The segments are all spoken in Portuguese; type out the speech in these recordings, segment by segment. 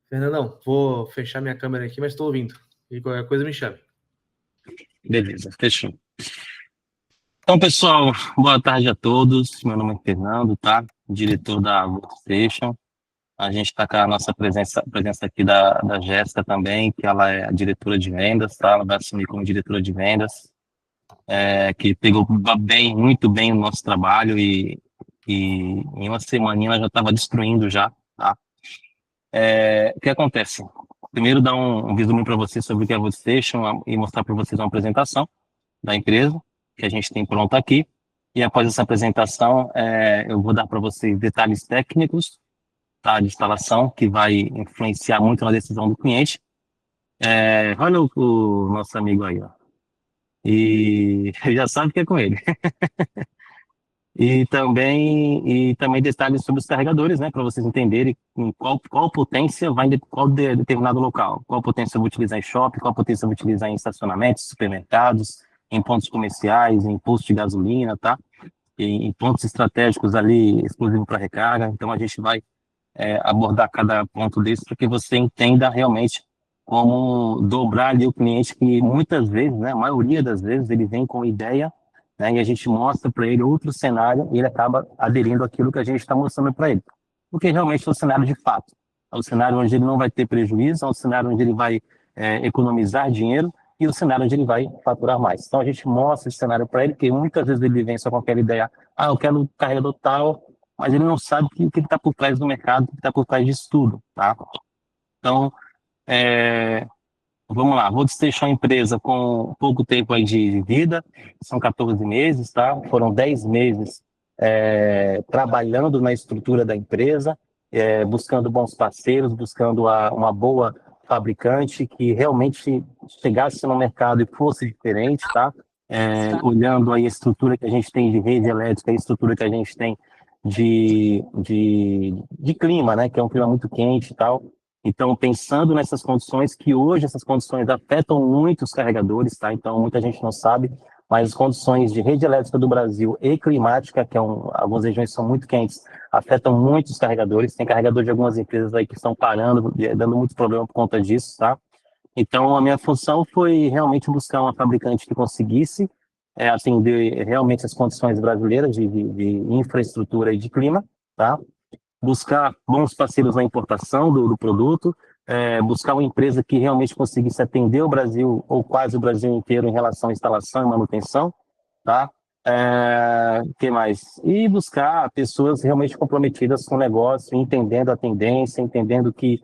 Fernandão, vou fechar minha câmera aqui, mas estou ouvindo. E qualquer coisa me chame. Beleza, fechou. Então, pessoal, boa tarde a todos. Meu nome é Fernando, tá? Diretor da Workstation. A gente está com a nossa presença aqui da Jéssica também, que ela é a diretora de vendas, tá? Ela vai assumir como diretora de vendas, que pegou muito bem o nosso trabalho e em uma semaninha ela já estava destruindo já, tá? O que acontece? Primeiro, dar um resumo para vocês sobre o que é a Workstation e mostrar para vocês uma apresentação da empresa que a gente tem pronta aqui. E após essa apresentação, eu vou dar para vocês detalhes técnicos, tá, de instalação, que vai influenciar muito na decisão do cliente. Olha o nosso amigo aí, ó. E já sabe que é com ele. E também detalhes sobre os carregadores, né, para vocês entenderem em qual potência vai em qual determinado local, qual potência eu vou utilizar em shopping, qual potência eu vou utilizar em estacionamentos, supermercados, em pontos comerciais, em postos de gasolina, tá? Em pontos estratégicos ali exclusivos para recarga. Então a gente vai abordar cada ponto desse para que você entenda realmente como dobrar ali o cliente, que muitas vezes, né, a maioria das vezes, ele vem com ideia, né, e a gente mostra para ele outro cenário e ele acaba aderindo àquilo que a gente está mostrando para ele. Porque realmente é o cenário de fato. É o cenário onde ele não vai ter prejuízo, é o cenário onde ele vai economizar dinheiro e o cenário onde ele vai faturar mais. Então a gente mostra esse cenário para ele, porque muitas vezes ele vem só com aquela ideia, eu quero um carregador tal, mas ele não sabe o que está por trás do mercado, o que está por trás disso tudo, tá? Então, vamos lá, vou deixar a empresa com pouco tempo aí de vida, são 14 meses, tá? Foram 10 meses trabalhando na estrutura da empresa, buscando bons parceiros, buscando uma boa fabricante que realmente chegasse no mercado e fosse diferente, tá? Olhando aí a estrutura que a gente tem de rede elétrica, a estrutura que a gente tem de clima, né? Que é um clima muito quente e tal. Então, pensando nessas condições, que hoje essas condições afetam muito os carregadores, tá? Então, muita gente não sabe, mas as condições de rede elétrica do Brasil e climática, que algumas regiões são muito quentes, afetam muito os carregadores. Tem carregador de algumas empresas aí que estão parando, dando muito problema por conta disso, tá? Então, a minha função foi realmente buscar uma fabricante que conseguisse atender realmente as condições brasileiras de infraestrutura e de clima, tá? Buscar bons parceiros na importação do produto, buscar uma empresa que realmente conseguisse atender o Brasil, ou quase o Brasil inteiro, em relação à instalação e manutenção, tá? Que mais? E buscar pessoas realmente comprometidas com o negócio, entendendo a tendência, entendendo que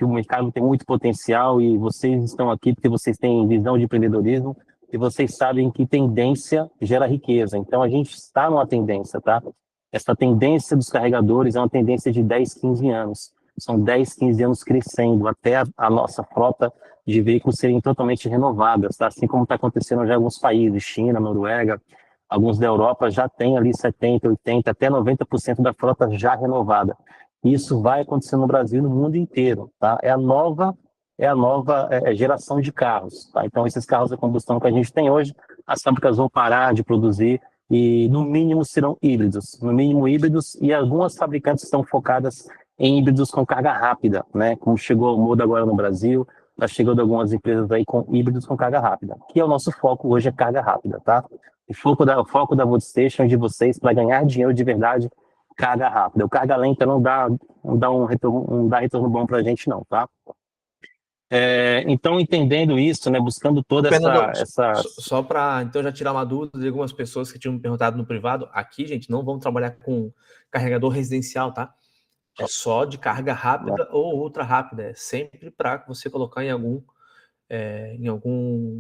o mercado tem muito potencial e vocês estão aqui porque vocês têm visão de empreendedorismo e vocês sabem que tendência gera riqueza. Então, a gente está numa tendência, tá? Essa tendência dos carregadores é uma tendência de 10, 15 anos. São 10, 15 anos crescendo até a nossa frota de veículos serem totalmente renovadas, tá? Assim como está acontecendo já em alguns países, China, Noruega, alguns da Europa já tem ali 70, 80, até 90% da frota já renovada. Isso vai acontecer no Brasil e no mundo inteiro, tá? É a nova geração de carros, tá? Então, esses carros a combustão que a gente tem hoje, as fábricas vão parar de produzir e, no mínimo, serão híbridos. No mínimo, híbridos, e algumas fabricantes estão focadas em híbridos com carga rápida, né? Como chegou o Modo agora no Brasil, está chegando algumas empresas aí com híbridos com carga rápida, que é o nosso foco hoje, é carga rápida, tá? O foco da Workstation de vocês para ganhar dinheiro de verdade, carga rápida. O carga lenta não dá retorno bom para a gente, não, tá? Então, entendendo isso, né, buscando toda Fernandão, essa... só para então já tirar uma dúvida de algumas pessoas que tinham me perguntado no privado, aqui, gente, não vamos trabalhar com carregador residencial, tá? É só de carga rápida ou ultra rápida, é sempre para você colocar em algum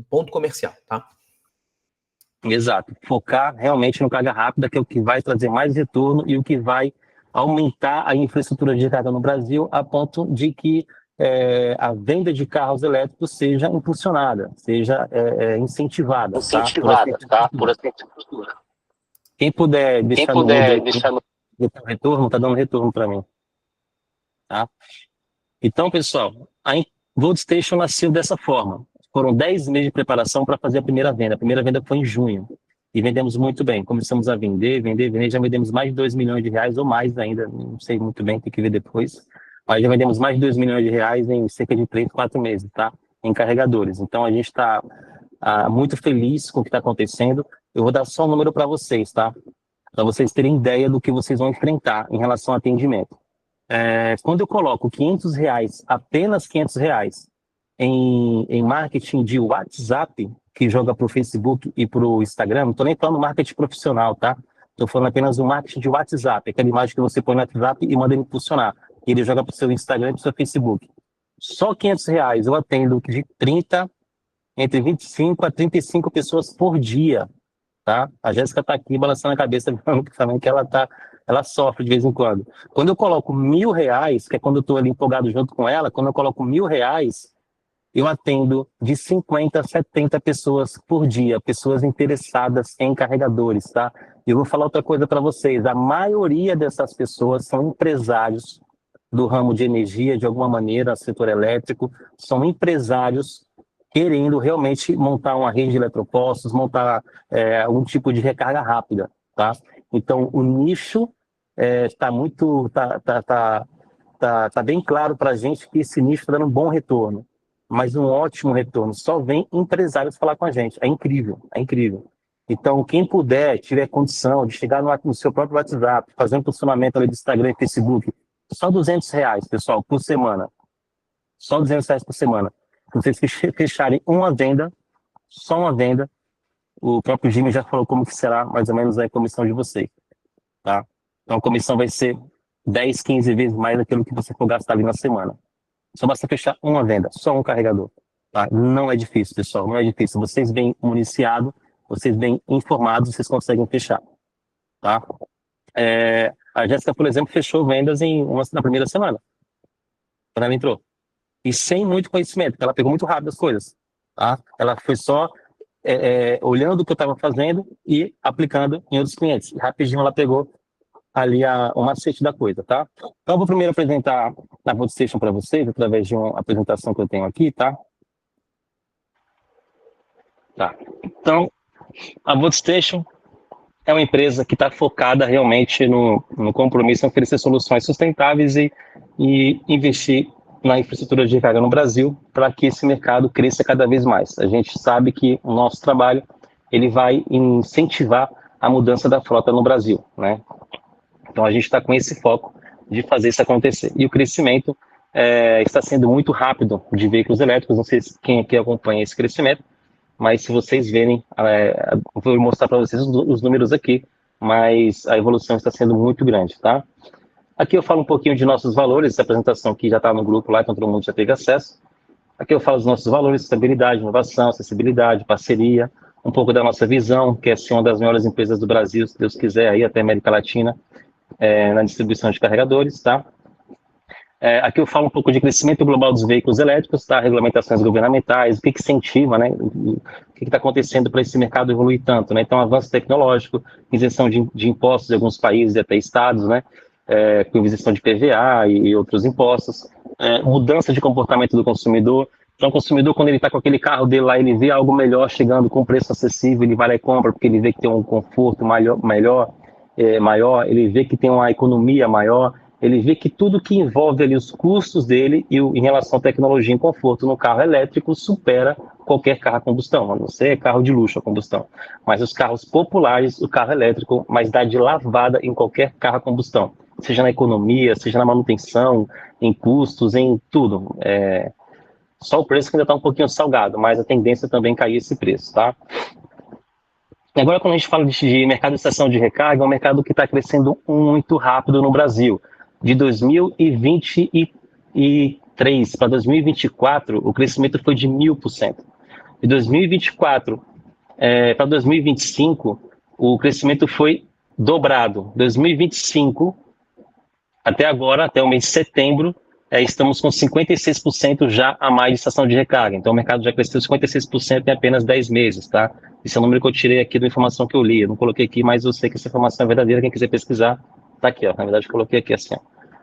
ponto comercial, tá? Exato, focar realmente no carga rápida, que é o que vai trazer mais retorno e o que vai aumentar a infraestrutura de carga no Brasil, a ponto de que a venda de carros elétricos seja impulsionada, seja incentivada, tá? Por essa infraestrutura. Quem puder deixar no mudo aí, retorno, está dando retorno para mim. Tá? Então, pessoal, a Workstation nasceu dessa forma. Foram 10 meses de preparação para fazer a primeira venda. A primeira venda foi em junho. E vendemos muito bem. Começamos a vender. Já vendemos mais de 2 milhões de reais ou mais ainda. Não sei muito bem, tem que ver depois. Mas já vendemos mais de 2 milhões de reais em cerca de 3, 4 meses, tá? Em carregadores. Então, a gente está muito feliz com o que está acontecendo. Eu vou dar só um número para vocês, tá? Para vocês terem ideia do que vocês vão enfrentar em relação ao atendimento. Quando eu coloco 500 reais, apenas 500 reais, em marketing de WhatsApp, que joga para o Facebook e para o Instagram, não estou nem falando marketing profissional, tá? Estou falando apenas do marketing de WhatsApp, aquela imagem que você põe no WhatsApp e manda ele impulsionar. E ele joga para o seu Instagram e para o seu Facebook. Só 500 reais eu atendo de 30, entre 25 a 35 pessoas por dia, tá? A Jéssica está aqui balançando a cabeça, falando que ela sofre de vez em quando. Quando eu coloco R$ 1.000, que é quando eu estou ali empolgado junto com ela, quando eu coloco R$ 1.000, eu atendo de 50 a 70 pessoas por dia, pessoas interessadas em carregadores, tá? E eu vou falar outra coisa para vocês, a maioria dessas pessoas são empresários do ramo de energia, de alguma maneira, setor elétrico, são empresários querendo realmente montar uma rede de eletropostos, montar algum tipo de recarga rápida, tá? Então, o nicho tá bem claro para a gente que esse nicho está dando um bom retorno, mas um ótimo retorno. Só vem empresários falar com a gente. É incrível, é incrível. Então, quem puder, tiver condição de chegar no seu próprio WhatsApp, fazer um funcionamento ali do Instagram e Facebook, só R$ 200, pessoal, por semana. Só R$ 200 por semana. Se vocês fecharem uma venda, só uma venda, o próprio Jimmy já falou como que será mais ou menos a comissão de vocês, tá? Então a comissão vai ser 10, 15 vezes mais daquilo que você for gastar ali na semana. Só basta fechar uma venda, só um carregador, tá? Não é difícil, pessoal, não é difícil. Vocês bem municiados, vocês bem informados, vocês conseguem fechar, tá? A Jéssica, por exemplo, fechou vendas na primeira semana, quando ela entrou. E sem muito conhecimento, porque ela pegou muito rápido as coisas, tá? Ela foi só olhando o que eu estava fazendo e aplicando em outros clientes. E rapidinho ela pegou ali o macete da coisa, tá? Então eu vou primeiro apresentar a Voltstation para vocês, através de uma apresentação que eu tenho aqui, tá? Tá. Então, a Voltstation é uma empresa que está focada realmente no compromisso em oferecer soluções sustentáveis e investir na infraestrutura de recarga no Brasil para que esse mercado cresça cada vez mais. A gente sabe que o nosso trabalho ele vai incentivar a mudança da frota no Brasil, né? Então a gente está com esse foco de fazer isso acontecer. E o crescimento está sendo muito rápido de veículos elétricos. Não sei quem aqui acompanha esse crescimento, mas se vocês verem, vou mostrar para vocês os números aqui, mas a evolução está sendo muito grande, tá? Aqui eu falo um pouquinho de nossos valores, essa apresentação aqui já está no grupo lá, então todo mundo já teve acesso. Aqui eu falo dos nossos valores, estabilidade, inovação, acessibilidade, parceria, um pouco da nossa visão, que é ser uma das maiores empresas do Brasil, se Deus quiser, aí até América Latina, na distribuição de carregadores, tá? Aqui eu falo um pouco de crescimento global dos veículos elétricos, tá? Regulamentações governamentais, o que incentiva, né? O que está acontecendo para esse mercado evoluir tanto, né? Então, avanço tecnológico, isenção de impostos em alguns países e até estados, né? Com isenção de PVA e outros impostos, mudança de comportamento do consumidor. Então, o consumidor, quando ele está com aquele carro dele lá, ele vê algo melhor chegando com preço acessível, ele vai lá e compra, porque ele vê que tem um conforto maior, ele vê que tem uma economia maior, ele vê que tudo que envolve ali os custos dele em relação à tecnologia e conforto no carro elétrico supera qualquer carro a combustão, a não ser carro de luxo a combustão. Mas os carros populares, o carro elétrico, mas dá de lavada em qualquer carro a combustão, seja na economia, seja na manutenção, em custos, em tudo. Só o preço que ainda está um pouquinho salgado, mas a tendência também é cair esse preço, tá? E agora, quando a gente fala de mercado de estação de recarga, é um mercado que está crescendo muito rápido no Brasil. De 2023 para 2024, o crescimento foi de 1000%. De 2024 para 2025, o crescimento foi dobrado. 2025, até agora, até o mês de setembro, estamos com 56% já a mais de estação de recarga. Então, o mercado já cresceu 56% em apenas 10 meses, tá? Esse é o número que eu tirei aqui da informação que eu li. Eu não coloquei aqui, mas eu sei que essa informação é verdadeira. Quem quiser pesquisar, tá aqui, ó. Na verdade, eu coloquei aqui assim, ó.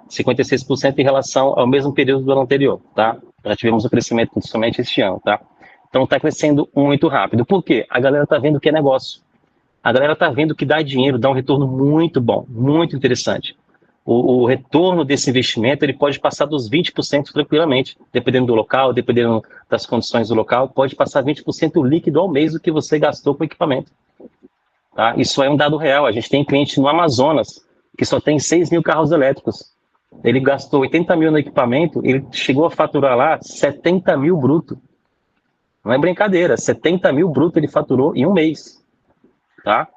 56% em relação ao mesmo período do ano anterior, tá? Já tivemos um crescimento somente este ano, tá? Então, está crescendo muito rápido. Por quê? A galera está vendo que é negócio. A galera está vendo que dá dinheiro, dá um retorno muito bom, muito interessante. o retorno desse investimento ele pode passar dos 20% tranquilamente, dependendo do local, dependendo das condições do local, pode passar 20% líquido ao mês do que você gastou com o equipamento. Tá? Isso é um dado real. A gente tem cliente no Amazonas que só tem 6 mil carros elétricos. Ele gastou 80 mil no equipamento, ele chegou a faturar lá 70 mil bruto. Não é brincadeira, 70 mil bruto ele faturou em um mês. Tá?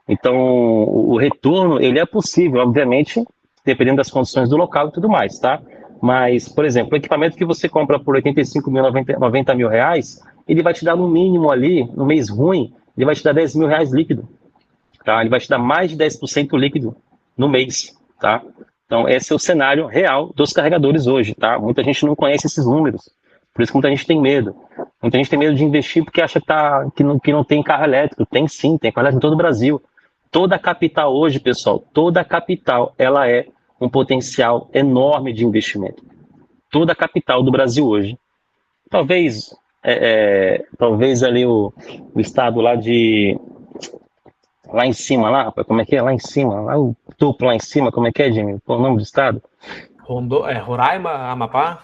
Então, o retorno ele é possível, obviamente, dependendo das condições do local e tudo mais, tá? Mas, por exemplo, o equipamento que você compra por 85 mil, 90 mil reais, ele vai te dar no mínimo ali, no mês ruim, ele vai te dar 10 mil reais líquido, tá? Ele vai te dar mais de 10% líquido no mês, tá? Então, esse é o cenário real dos carregadores hoje, tá? Muita gente não conhece esses números, por isso que muita gente tem medo. Muita gente tem medo de investir porque acha que não tem carro elétrico. Tem sim, tem carro elétrico em todo o Brasil. Toda a capital hoje, pessoal, toda a capital, ela é um potencial enorme de investimento. Toda a capital do Brasil hoje. Talvez ali o estado lá em cima, lá, como é que é? Lá em cima, lá o topo lá em cima, como é que é, Jimmy? Qual é o nome do estado? Roraima, Amapá?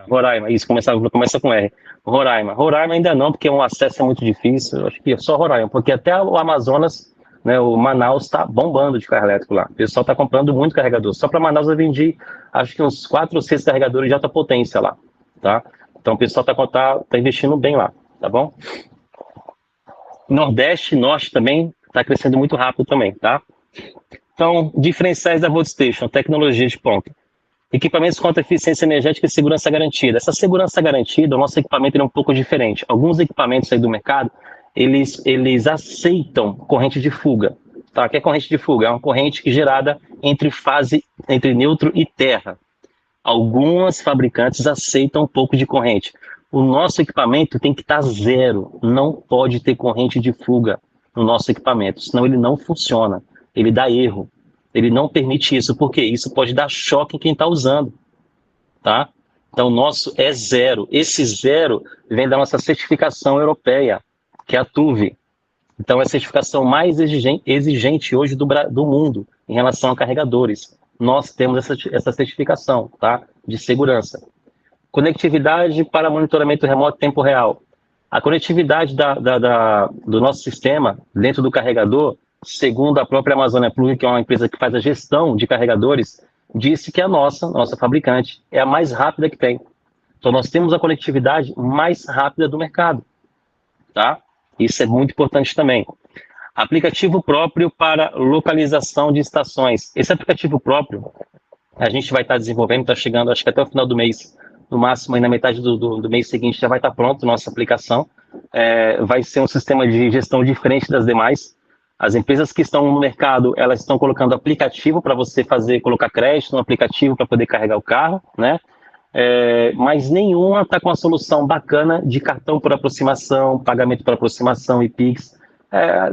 Roraima, isso, começa com R. Roraima ainda não, porque o acesso é muito difícil, eu acho que é só Roraima, porque até o Amazonas, né, o Manaus está bombando de carro elétrico lá. O pessoal está comprando muito carregador. Só para Manaus eu vendi, acho que uns 4 ou 6 carregadores de alta potência lá, tá? Então o pessoal tá investindo bem lá, tá bom? Nordeste, Norte também está crescendo muito rápido também, tá? Então, diferenciais da VoltStation, tecnologia de ponta. Equipamentos com alta eficiência energética e segurança garantida. Essa segurança garantida, o nosso equipamento é um pouco diferente. Alguns equipamentos aí do mercado, eles aceitam corrente de fuga. Tá? O que é corrente de fuga? É uma corrente gerada entre neutro e terra. Algumas fabricantes aceitam um pouco de corrente. O nosso equipamento tem que estar zero. Não pode ter corrente de fuga no nosso equipamento, senão ele não funciona. Ele dá erro. Ele não permite isso, porque isso pode dar choque em quem está usando. Tá? Então, o nosso é zero. Esse zero vem da nossa certificação europeia, que é a TÜV. Então, é a certificação mais exigente hoje do mundo em relação a carregadores. Nós temos essa certificação, tá? De segurança. Conectividade para monitoramento remoto em tempo real. A conectividade do nosso sistema dentro do carregador, segundo a própria Amazônia Plug, que é uma empresa que faz a gestão de carregadores, disse que a nossa fabricante, é a mais rápida que tem. Então, nós temos a conectividade mais rápida do mercado, tá? Isso é muito importante também. Aplicativo próprio para localização de estações. Esse aplicativo próprio, a gente vai estar desenvolvendo, está chegando, acho que até o final do mês, no máximo, aí na metade do mês seguinte, já vai estar pronto nossa aplicação. Vai ser um sistema de gestão diferente das demais. As empresas que estão no mercado, elas estão colocando aplicativo para você colocar crédito no aplicativo para poder carregar o carro, né? Mas nenhuma está com uma solução bacana de cartão por aproximação, pagamento por aproximação e Pix.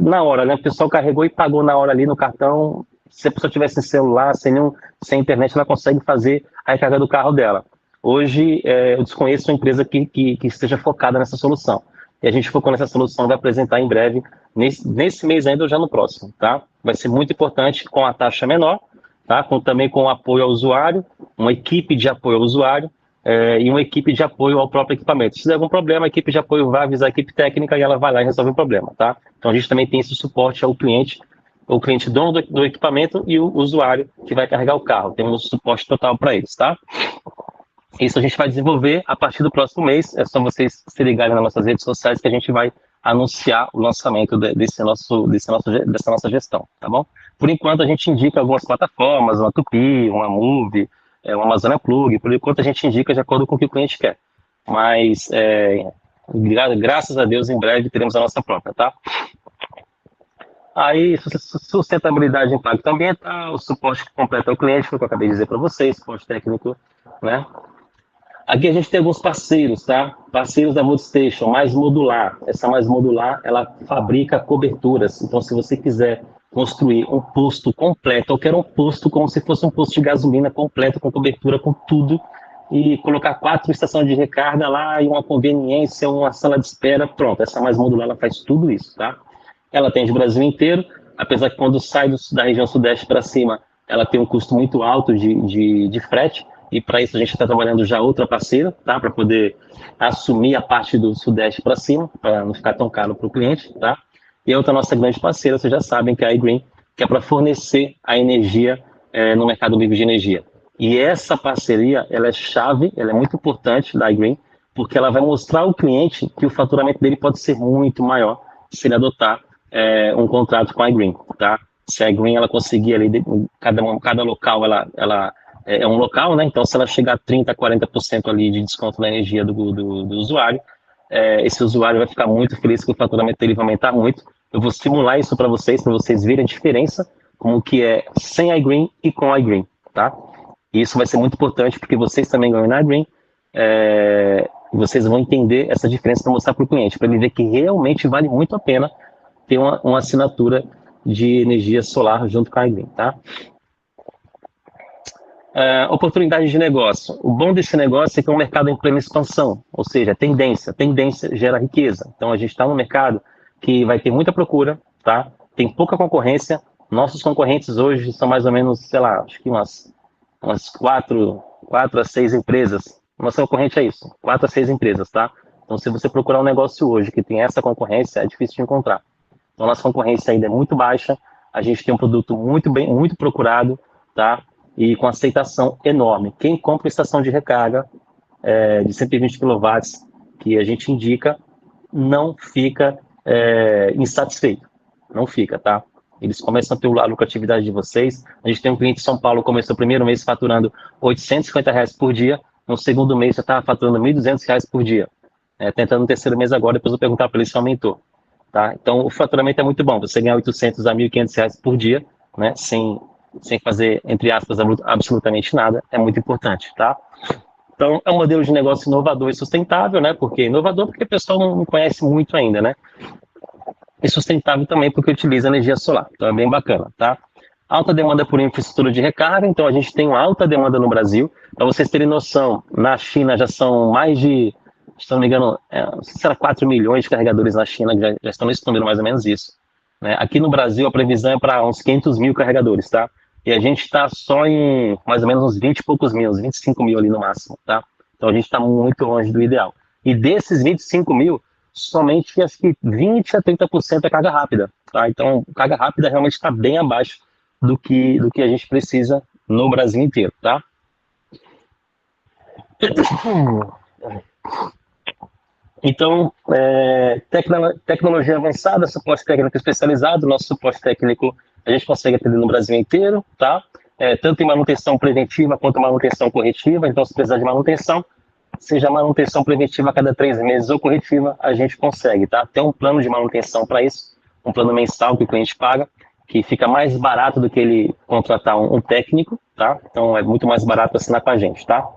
Na hora, né? O pessoal carregou e pagou na hora ali no cartão. Se a pessoa tivesse celular, sem internet, ela consegue fazer a recarga do carro dela. Hoje, eu desconheço uma empresa que esteja focada nessa solução. E a gente focou nessa solução, vai apresentar em breve, nesse mês ainda ou já no próximo, tá? Vai ser muito importante, com a taxa menor, tá? Também com apoio ao usuário, uma equipe de apoio ao usuário e uma equipe de apoio ao próprio equipamento. Se der algum problema, a equipe de apoio vai avisar a equipe técnica e ela vai lá e resolve o problema, tá? Então a gente também tem esse suporte ao cliente, o cliente dono do equipamento e o usuário que vai carregar o carro. Temos suporte total para eles, tá? Isso a gente vai desenvolver a partir do próximo mês. É só vocês se ligarem nas nossas redes sociais que a gente vai anunciar o lançamento dessa nossa gestão, tá bom? Por enquanto, a gente indica algumas plataformas, uma Tupi, uma Move, uma Amazônia Plug. Por enquanto, a gente indica de acordo com o que o cliente quer. Mas, graças a Deus, em breve teremos a nossa própria, tá? Aí, sustentabilidade e impacto ambiental, o suporte completo ao cliente, foi o que eu acabei de dizer para vocês, suporte técnico, né? Aqui a gente tem alguns parceiros, tá? Parceiros da VoltStation, Mais Modular. Essa Mais Modular, ela fabrica coberturas. Então, se você quiser construir um posto completo, eu quero um posto como se fosse um posto de gasolina completo, com cobertura, com tudo, e colocar 4 estações de recarga lá, e uma conveniência, uma sala de espera, pronto. Essa Mais Modular, ela faz tudo isso, tá? Ela atende o Brasil inteiro, apesar que quando sai da região sudeste para cima, ela tem um custo muito alto de frete, e para isso a gente está trabalhando já outra parceira, tá? Para poder assumir a parte do Sudeste para cima, para não ficar tão caro para o cliente, tá? E a outra nossa grande parceira, vocês já sabem, que é a iGreen, que é para fornecer a energia no mercado livre de energia. E essa parceria, ela é chave, ela é muito importante da iGreen, porque ela vai mostrar ao cliente que o faturamento dele pode ser muito maior se ele adotar um contrato com a iGreen, tá? Se a iGreen ela conseguir ali, cada local ela é um local, né? Então se ela chegar a 30%, 40% ali de desconto na energia do usuário, esse usuário vai ficar muito feliz que o faturamento dele vai aumentar muito. Eu vou simular isso para vocês verem a diferença, como que é sem a iGreen e com a iGreen, tá? E isso vai ser muito importante, porque vocês também ganham na iGreen, vocês vão entender essa diferença para mostrar para o cliente, para ele ver que realmente vale muito a pena ter uma assinatura de energia solar junto com a iGreen, tá? Oportunidade de negócio. O bom desse negócio é que é um mercado em plena expansão, ou seja, tendência gera riqueza. Então a gente está no mercado que vai ter muita procura, tá? Tem pouca concorrência. Nossos concorrentes hoje são mais ou menos, sei lá, acho que umas 4 a 6 empresas. Nossa concorrente é isso, 4 a 6 empresas, tá? Então se você procurar um negócio hoje que tem essa concorrência, é difícil de encontrar. Então nossa concorrência ainda é muito baixa, a gente tem um produto muito procurado, tá? E com aceitação enorme. Quem compra estação de recarga de 120 kW que a gente indica, não fica insatisfeito. Não fica, tá? Eles começam a ter a lucratividade de vocês. A gente tem um cliente de São Paulo que começou o primeiro mês faturando R$850 por dia, no segundo mês já estava faturando R$1.200 por dia. Tentando no terceiro mês agora, depois eu vou perguntar para ele se aumentou. Tá? Então o faturamento é muito bom, você ganhar R$800 a R$1.500 por dia, né? Sem fazer, entre aspas, absolutamente nada, é muito importante, tá? Então, é um modelo de negócio inovador e sustentável, né? Inovador porque o pessoal não conhece muito ainda, né? E sustentável também porque utiliza energia solar, então é bem bacana, tá? Alta demanda por infraestrutura de recarga, então a gente tem uma alta demanda no Brasil. Para vocês terem noção, na China já são mais de, se não me engano, não sei se era 4 milhões de carregadores na China, já estão nesse número, mais ou menos isso. Né? Aqui no Brasil, a previsão é para uns 500 mil carregadores, tá? E a gente está só em mais ou menos uns 20 e poucos mil, uns 25 mil ali no máximo, tá? Então a gente está muito longe do ideal. E desses 25 mil, somente acho que 20 a 30% é carga rápida, tá? Então, carga rápida realmente está bem abaixo do que a gente precisa no Brasil inteiro, tá? Então, tecnologia avançada, suporte técnico especializado, nosso suporte técnico a gente consegue atender no Brasil inteiro, tá? Tanto em manutenção preventiva quanto manutenção corretiva, então se precisar de manutenção, seja manutenção preventiva a cada 3 meses ou corretiva, a gente consegue, tá? Tem um plano de manutenção para isso, um plano mensal que o cliente paga, que fica mais barato do que ele contratar um técnico, tá? Então é muito mais barato assinar com a gente, tá?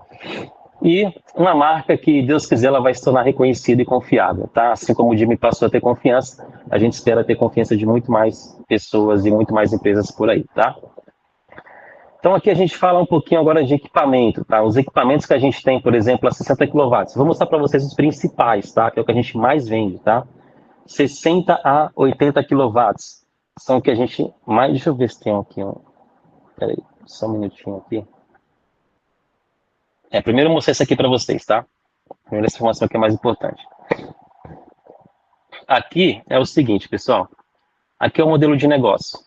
E uma marca que, Deus quiser, ela vai se tornar reconhecida e confiável, tá? Assim como o Jimmy passou a ter confiança, a gente espera ter confiança de muito mais pessoas e muito mais empresas por aí, tá? Então aqui a gente fala um pouquinho agora de equipamento, tá? Os equipamentos que a gente tem, por exemplo, a 60 kW. Vou mostrar para vocês os principais, tá? Que é o que a gente mais vende, tá? 60 a 80 kW são o que a gente mais... Deixa eu ver se tem aqui um... Peraí, só um minutinho aqui. Primeiro eu mostrar isso aqui para vocês, tá? Primeiro essa informação aqui é mais importante. Aqui é o seguinte, pessoal. Aqui é o modelo de negócio.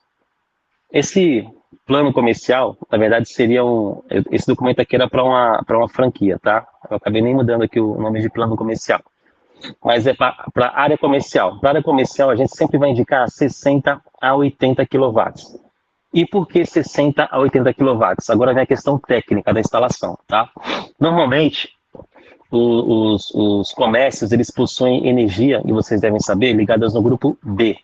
Esse plano comercial, na verdade, seria esse documento aqui era para uma franquia, tá? Eu acabei nem mudando aqui o nome de plano comercial. Mas é para a área comercial. Para a área comercial, a gente sempre vai indicar 60 a 80 kW. E por que 60 a 80 kW? Agora vem a questão técnica da instalação, tá? Normalmente, os comércios, eles possuem energia, e vocês devem saber, ligadas no grupo B.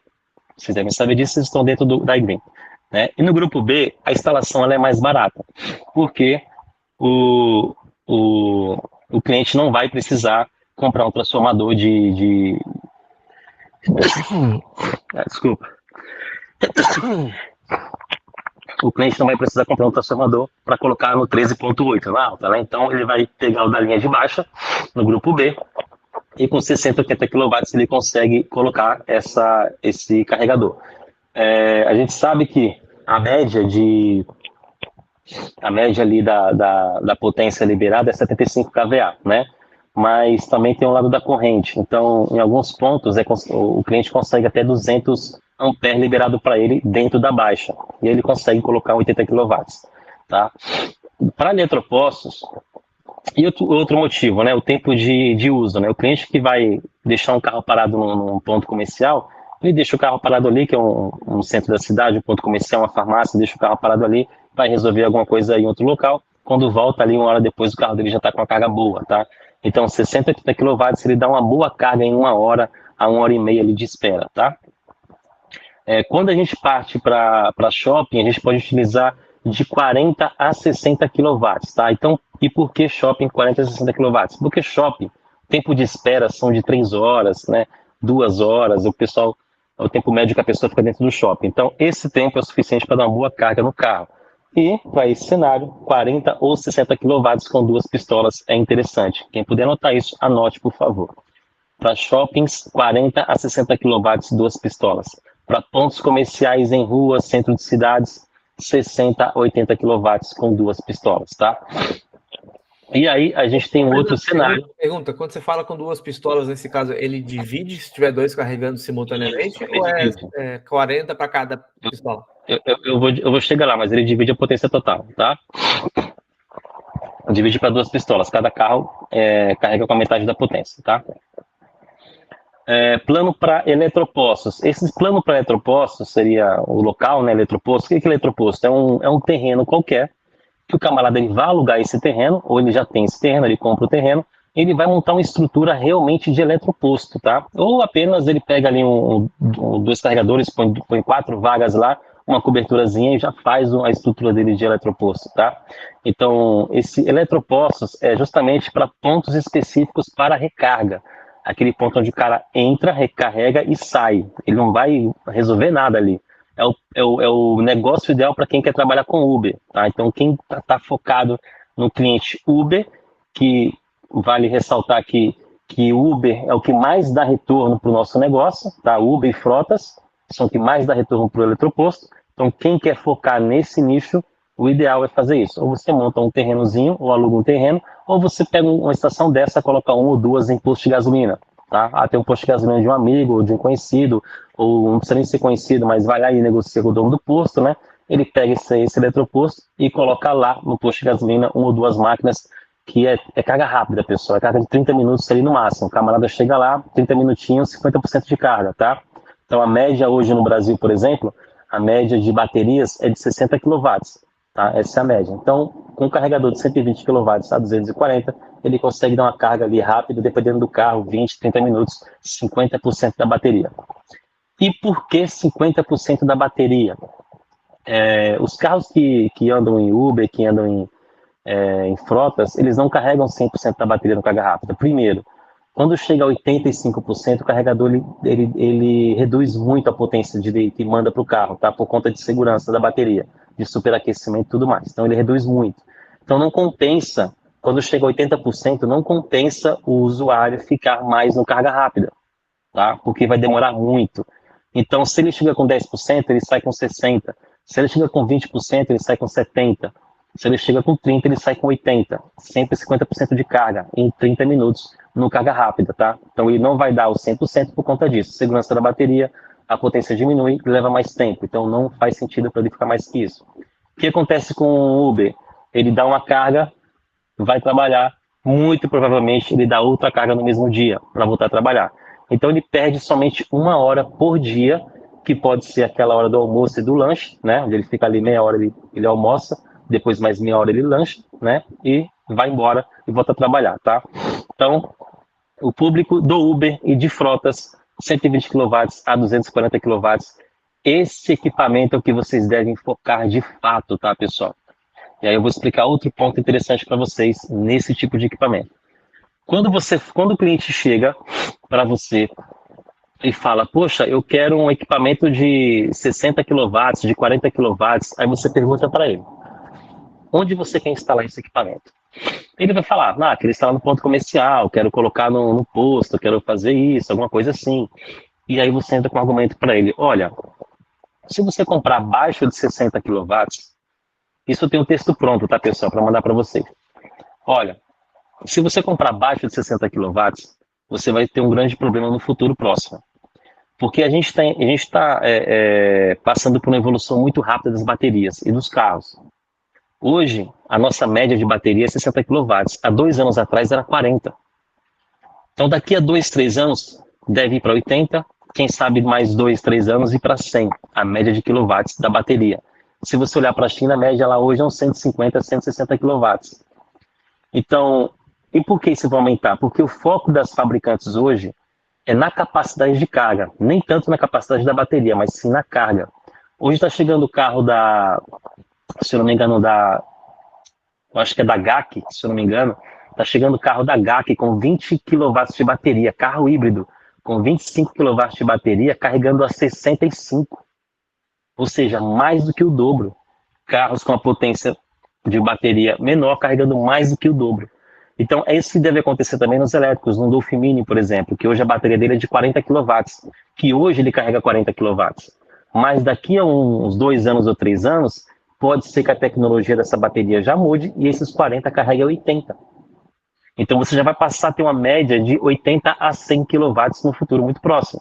Vocês devem saber disso, vocês estão dentro da iGreen. Né? E no grupo B, a instalação ela é mais barata, porque o cliente não vai precisar comprar um transformador Desculpa. O cliente não vai precisar comprar um transformador para colocar no 13.8 na alta, né? Então ele vai pegar o da linha de baixa, no grupo B, e com 60, 80 kW ele consegue colocar esse carregador. A gente sabe que a média de A média ali da potência liberada é 75 kVA, né? Mas também tem um lado da corrente. Então, em alguns pontos, o cliente consegue até 200 amperes liberado para ele dentro da baixa. E ele consegue colocar 80 kW. Tá? Para eletropostos, e outro motivo, né? O tempo de uso. Né? O cliente que vai deixar um carro parado num ponto comercial, ele deixa o carro parado ali, que é um centro da cidade, um ponto comercial, uma farmácia, deixa o carro parado ali, vai resolver alguma coisa em outro local. Quando volta ali, 1 hora depois, o carro dele já está com uma carga boa, tá? Então, 60, 80 kW, ele dá uma boa carga em 1 hora a 1 hora e meia ali de espera, tá? Quando a gente parte para shopping, a gente pode utilizar de 40 a 60 kW, tá? Então, e por que shopping 40 a 60 kW? Porque shopping, tempo de espera são de 3 horas, né? 2 horas, o tempo médio que a pessoa fica dentro do shopping. Então, esse tempo é o suficiente para dar uma boa carga no carro. E, para esse cenário, 40 ou 60 kW com 2 pistolas é interessante. Quem puder anotar isso, anote, por favor. Para shoppings, 40 a 60 kW, 2 pistolas. Para pontos comerciais em ruas, centro de cidades, 60 a 80 kW com 2 pistolas, tá? E aí a gente tem um outro cenário. Pergunta, quando você fala com 2 pistolas, nesse caso, ele divide se tiver 2 carregando simultaneamente ou é 40 para cada pistola? Eu vou chegar lá, mas ele divide a potência total, tá? Divide para 2 pistolas. Cada carro carrega com a metade da potência, tá? Plano para eletropostos. Esse plano para eletropostos seria o local, né? Eletroposto. O que é eletroposto? É um terreno qualquer que o camarada ele vai alugar esse terreno, ou ele já tem esse terreno, ele compra o terreno, ele vai montar uma estrutura realmente de eletroposto, tá? Ou apenas ele pega ali 2 carregadores, põe 4 vagas lá, uma coberturazinha e já faz a estrutura dele de eletroposto, tá? Então, esse eletropostos é justamente para pontos específicos para recarga. Aquele ponto onde o cara entra, recarrega e sai. Ele não vai resolver nada ali. É o negócio ideal para quem quer trabalhar com Uber. Tá? Então, quem está focado no cliente Uber, que vale ressaltar que Uber é o que mais dá retorno para o nosso negócio, tá? Uber e frotas são o que mais dá retorno para o eletroposto. Então, quem quer focar nesse nicho, o ideal é fazer isso. Ou você monta um terrenozinho, ou aluga um terreno, ou você pega uma estação dessa, coloca 1 ou 2 em posto de gasolina. Tá? Tem um posto de gasolina de um amigo, ou de um conhecido, ou não precisa nem ser conhecido, mas vai lá e negocia com o dono do posto, né? Ele pega esse eletroposto e coloca lá no posto de gasolina 1 ou 2 máquinas, que é carga rápida, pessoal. É carga de 30 minutos ali no máximo. O camarada chega lá, 30 minutinhos, 50% de carga, tá? Então, a média hoje no Brasil, por exemplo, a média de baterias é de 60 kW. Tá? Essa é a média. Então, com um carregador de 120 kW a 240, ele consegue dar uma carga ali rápida, dependendo do carro, 20, 30 minutos, 50% da bateria. E por que 50% da bateria? Os carros que andam em Uber, que andam em frotas, eles não carregam 100% da bateria no carga rápida. Primeiro, quando chega a 85%, o carregador ele reduz muito a potência que manda para o carro, tá? Por conta de segurança da bateria, de superaquecimento e tudo mais. Então, ele reduz muito. Então, não compensa, quando chega a 80%, não compensa o usuário ficar mais no carga rápida, tá? Porque vai demorar muito. Então, se ele chega com 10%, ele sai com 60%. Se ele chega com 20%, ele sai com 70%. Se ele chega com 30%, ele sai com 80%. Sempre 50% de carga em 30 minutos no carga rápida, tá? Então, ele não vai dar o 100% por conta disso. Segurança da bateria, a potência diminui e leva mais tempo. Então, não faz sentido para ele ficar mais que isso. O que acontece com o Uber? Ele dá uma carga, vai trabalhar, muito provavelmente ele dá outra carga no mesmo dia para voltar a trabalhar. Então, ele perde somente 1 hora por dia, que pode ser aquela hora do almoço e do lanche, né? Onde ele fica ali meia hora, ele almoça, depois mais meia hora ele lancha, né? E vai embora e volta a trabalhar, tá? Então, o público do Uber e de frotas, 120 kW a 240 kW, esse equipamento é o que vocês devem focar de fato, tá, pessoal? E aí eu vou explicar outro ponto interessante para vocês nesse tipo de equipamento. Quando o cliente chega para você e fala, poxa, eu quero um equipamento de 60 kW, de 40 kW, aí você pergunta para ele, onde você quer instalar esse equipamento? Ele vai falar, quero instalar no ponto comercial, quero colocar no posto, quero fazer isso, alguma coisa assim. E aí você entra com um argumento para ele, olha, se você comprar abaixo de 60 kW, Isso eu tenho um texto pronto, tá, pessoal, para mandar para vocês. Olha, se você comprar abaixo de 60 quilowatts, você vai ter um grande problema no futuro próximo. Porque a gente está passando por uma evolução muito rápida das baterias e dos carros. Hoje, a nossa média de bateria é 60 quilowatts. Há 2 anos atrás era 40. Então, daqui a 2, 3 anos, deve ir para 80. Quem sabe mais 2, 3 anos ir para 100, a média de quilowatts da bateria. Se você olhar para a China, a média lá hoje é uns 150, 160 quilowatts. Então, e por que isso vai aumentar? Porque o foco das fabricantes hoje é na capacidade de carga, nem tanto na capacidade da bateria, mas sim na carga. Hoje está chegando o carro se eu não me engano, eu acho que é da GAC, se eu não me engano, está chegando o carro da GAC com 20 kW de bateria, carro híbrido, com 25 kW de bateria, carregando a 65, ou seja, mais do que o dobro. Carros com a potência de bateria menor, carregando mais do que o dobro. Então, é isso que deve acontecer também nos elétricos, no Dolphin Mini, por exemplo, que hoje a bateria dele é de 40 kW, que hoje ele carrega 40 kW. Mas daqui a uns 2 anos ou 3 anos, pode ser que a tecnologia dessa bateria já mude e esses 40 carreguem 80. Então, você já vai passar a ter uma média de 80 a 100 kW no futuro muito próximo.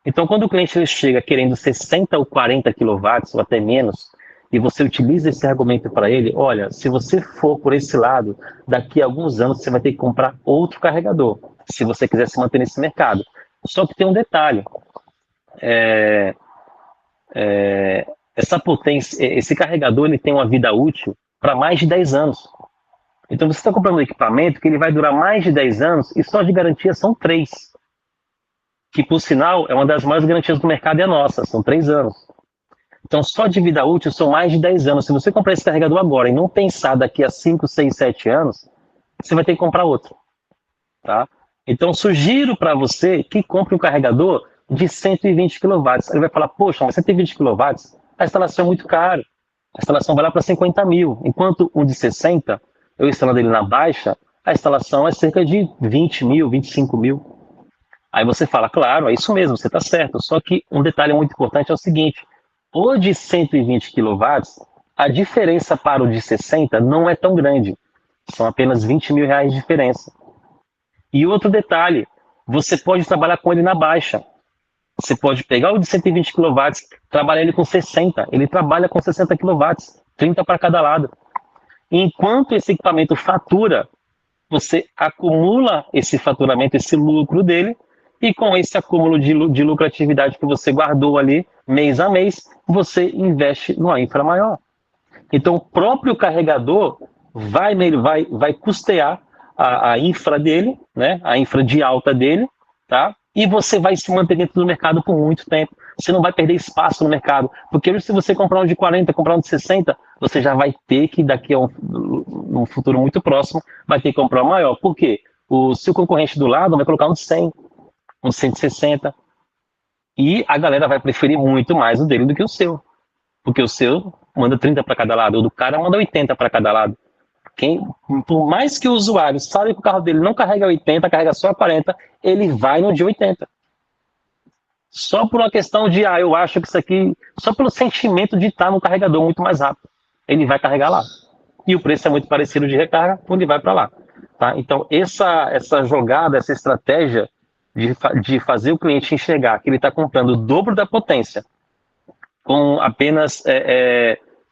Então, quando o cliente ele chega querendo 60 ou 40 kW, ou até menos, e você utiliza esse argumento para ele, olha, se você for por esse lado, daqui a alguns anos você vai ter que comprar outro carregador, se você quiser se manter nesse mercado. Só que tem um detalhe, essa potência, esse carregador ele tem uma vida útil para mais de 10 anos. Então você está comprando um equipamento que ele vai durar mais de 10 anos e só de garantia são 3. Que, por sinal, é uma das maiores garantias do mercado e a nossa, são 3 anos. Então, só de vida útil são mais de 10 anos. Se você comprar esse carregador agora e não pensar daqui a 5, 6, 7 anos, você vai ter que comprar outro. Tá? Então, sugiro para você que compre um carregador de 120 kW. Ele vai falar, poxa, mas 120 kW, a instalação é muito cara. A instalação vai lá para 50 mil. Enquanto um de 60, eu instalando ele na baixa, a instalação é cerca de 20 mil, 25 mil. Aí você fala, claro, é isso mesmo, você está certo. Só que um detalhe muito importante é o seguinte, o de 120 kW, a diferença para o de 60 não é tão grande. São apenas 20 mil reais de diferença. E outro detalhe, você pode trabalhar com ele na baixa. Você pode pegar o de 120 kW, trabalhar ele com 60. Ele trabalha com 60 kW, 30 para cada lado. E enquanto esse equipamento fatura, você acumula esse faturamento, esse lucro dele, e com esse acúmulo de lucratividade que você guardou ali, mês a mês, você investe numa infra maior. Então, o próprio carregador vai custear a infra dele, né? A infra de alta dele, tá? E você vai se manter dentro do mercado por muito tempo. Você não vai perder espaço no mercado. Porque se você comprar um de 40, comprar um de 60, você já vai ter que, daqui a um futuro muito próximo, vai ter que comprar um maior. Por quê? O seu concorrente do lado vai colocar um de 100, um de 160. E a galera vai preferir muito mais o dele do que o seu. Porque o seu manda 30 para cada lado, o do cara manda 80 para cada lado. Por mais que o usuário saiba que o carro dele não carrega 80, carrega só 40, ele vai no de 80. Só por uma questão de, eu acho que isso aqui, só pelo sentimento de estar no carregador muito mais rápido, ele vai carregar lá. E o preço é muito parecido de recarga, ele vai para lá. Tá? Então, essa jogada, essa estratégia de fazer o cliente enxergar que ele está comprando o dobro da potência, com apenas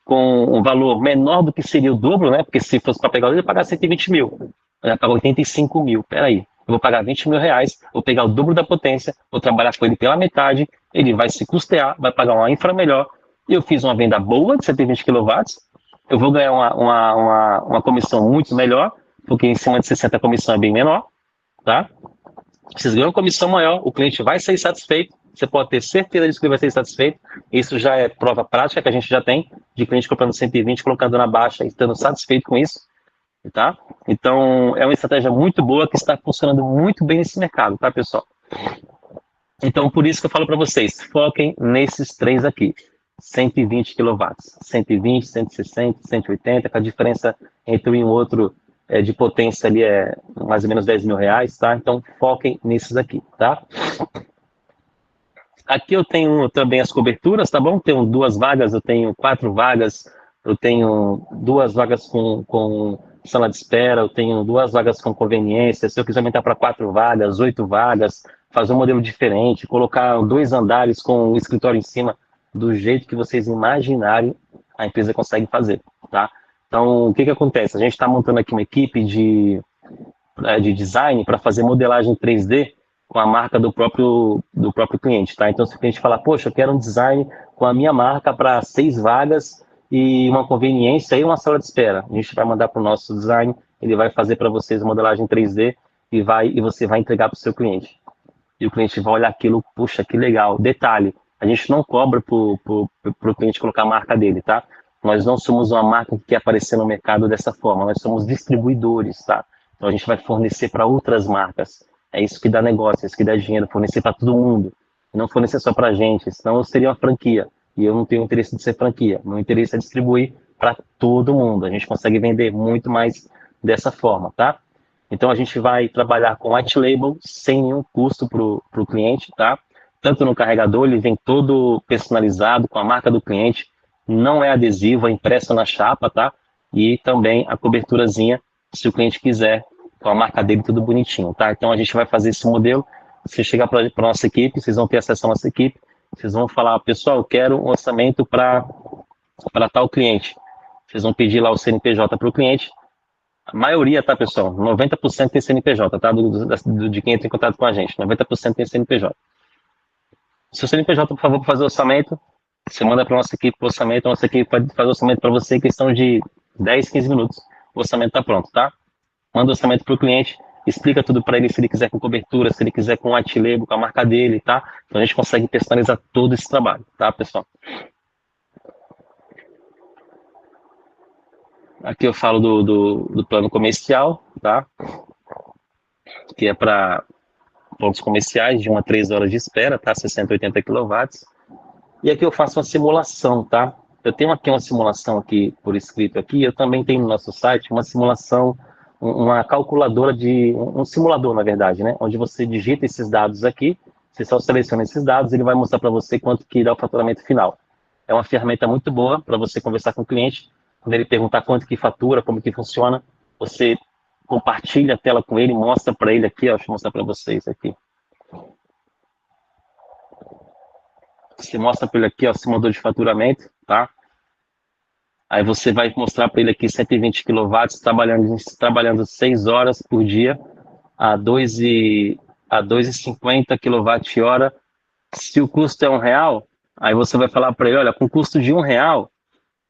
com um valor menor do que seria o dobro, né? Porque se fosse para pegar ele, ia pagar 120 mil. Vai pagar 85 mil. Peraí, eu vou pagar 20 mil reais, vou pegar o dobro da potência, vou trabalhar com ele pela metade, ele vai se custear, vai pagar uma infra melhor. Eu fiz uma venda boa de 120 kW, eu vou ganhar uma comissão muito melhor, porque em cima de 60 a comissão é bem menor, tá? Vocês ganham uma comissão maior, o cliente vai sair satisfeito, você pode ter certeza disso que ele vai ser satisfeito. Isso já é prova prática que a gente já tem de cliente comprando 120, colocando na baixa e estando satisfeito com isso, tá? Então, é uma estratégia muito boa que está funcionando muito bem nesse mercado, tá, pessoal? Então, por isso que eu falo para vocês, foquem nesses 3 aqui. 120 kW, 120, 160, 180, com a diferença entre um e o outro de potência ali é mais ou menos 10 mil reais, tá? Então, foquem nesses aqui, tá? Aqui eu tenho também as coberturas, tá bom? Tenho 2 vagas, eu tenho 4 vagas eu tenho 2 vagas com sala de espera, eu tenho 2 vagas com conveniência, se eu quiser aumentar para 4 vagas, 8 vagas, fazer um modelo diferente, colocar 2 andares com o escritório em cima, do jeito que vocês imaginarem, a empresa consegue fazer, tá? Então, o que acontece? A gente está montando aqui uma equipe de design para fazer modelagem 3D com a marca do próprio cliente, tá? Então, se o cliente falar, poxa, eu quero um design com a minha marca para 6 vagas e uma conveniência e uma sala de espera, a gente vai mandar para o nosso design, ele vai fazer para vocês a modelagem 3D e você vai entregar para o seu cliente. E o cliente vai olhar aquilo, puxa, que legal. Detalhe, a gente não cobra para o cliente colocar a marca dele, tá? Nós não somos uma marca que quer aparecer no mercado dessa forma, nós somos distribuidores, tá? Então a gente vai fornecer para outras marcas. É isso que dá negócio, é isso que dá dinheiro, fornecer para todo mundo. Não fornecer só para a gente, senão eu seria uma franquia. E eu não tenho interesse de ser franquia. Meu interesse é distribuir para todo mundo. A gente consegue vender muito mais dessa forma, tá? Então a gente vai trabalhar com white label sem nenhum custo para o cliente, tá? Tanto no carregador, ele vem todo personalizado com a marca do cliente, não é adesivo, é impresso na chapa, tá? E também a coberturazinha, se o cliente quiser, com a marca dele, tudo bonitinho, tá? Então a gente vai fazer esse modelo, você chegar para a nossa equipe, vocês vão ter acesso à nossa equipe, vocês vão falar, pessoal, eu quero um orçamento para tal cliente. Vocês vão pedir lá o CNPJ para o cliente. A maioria, tá, pessoal? 90% tem CNPJ, tá? De quem entra em contato com a gente. 90% tem CNPJ. Se o CNPJ, por favor, para fazer o orçamento, você manda para a nossa equipe o orçamento, a nossa equipe vai fazer o orçamento para você em questão de 10, 15 minutos. O orçamento está pronto, tá? Manda o orçamento para o cliente, explica tudo para ele, se ele quiser com cobertura, se ele quiser com white label, com a marca dele, tá? Então a gente consegue personalizar todo esse trabalho, tá, pessoal? Aqui eu falo do plano comercial, tá? Que é para pontos comerciais de 1 a 3 horas de espera, tá? 60, 80 kW. E aqui eu faço uma simulação, tá? Eu tenho aqui uma simulação aqui por escrito aqui, eu também tenho no nosso site uma simulação, uma calculadora um simulador, na verdade, né? Onde você digita esses dados aqui, você só seleciona esses dados, ele vai mostrar para você quanto que dá o faturamento final. É uma ferramenta muito boa para você conversar com o cliente, quando ele perguntar quanto que fatura, como que funciona, você compartilha a tela com ele, mostra para ele aqui, ó, deixa eu mostrar para vocês aqui. Você mostra para ele aqui, ó, simulador de faturamento, tá? Aí você vai mostrar para ele aqui 120 kW, trabalhando 6 horas por dia, a 2,50 kWh. Se o custo é R$1, aí você vai falar para ele, olha, com custo de R$1,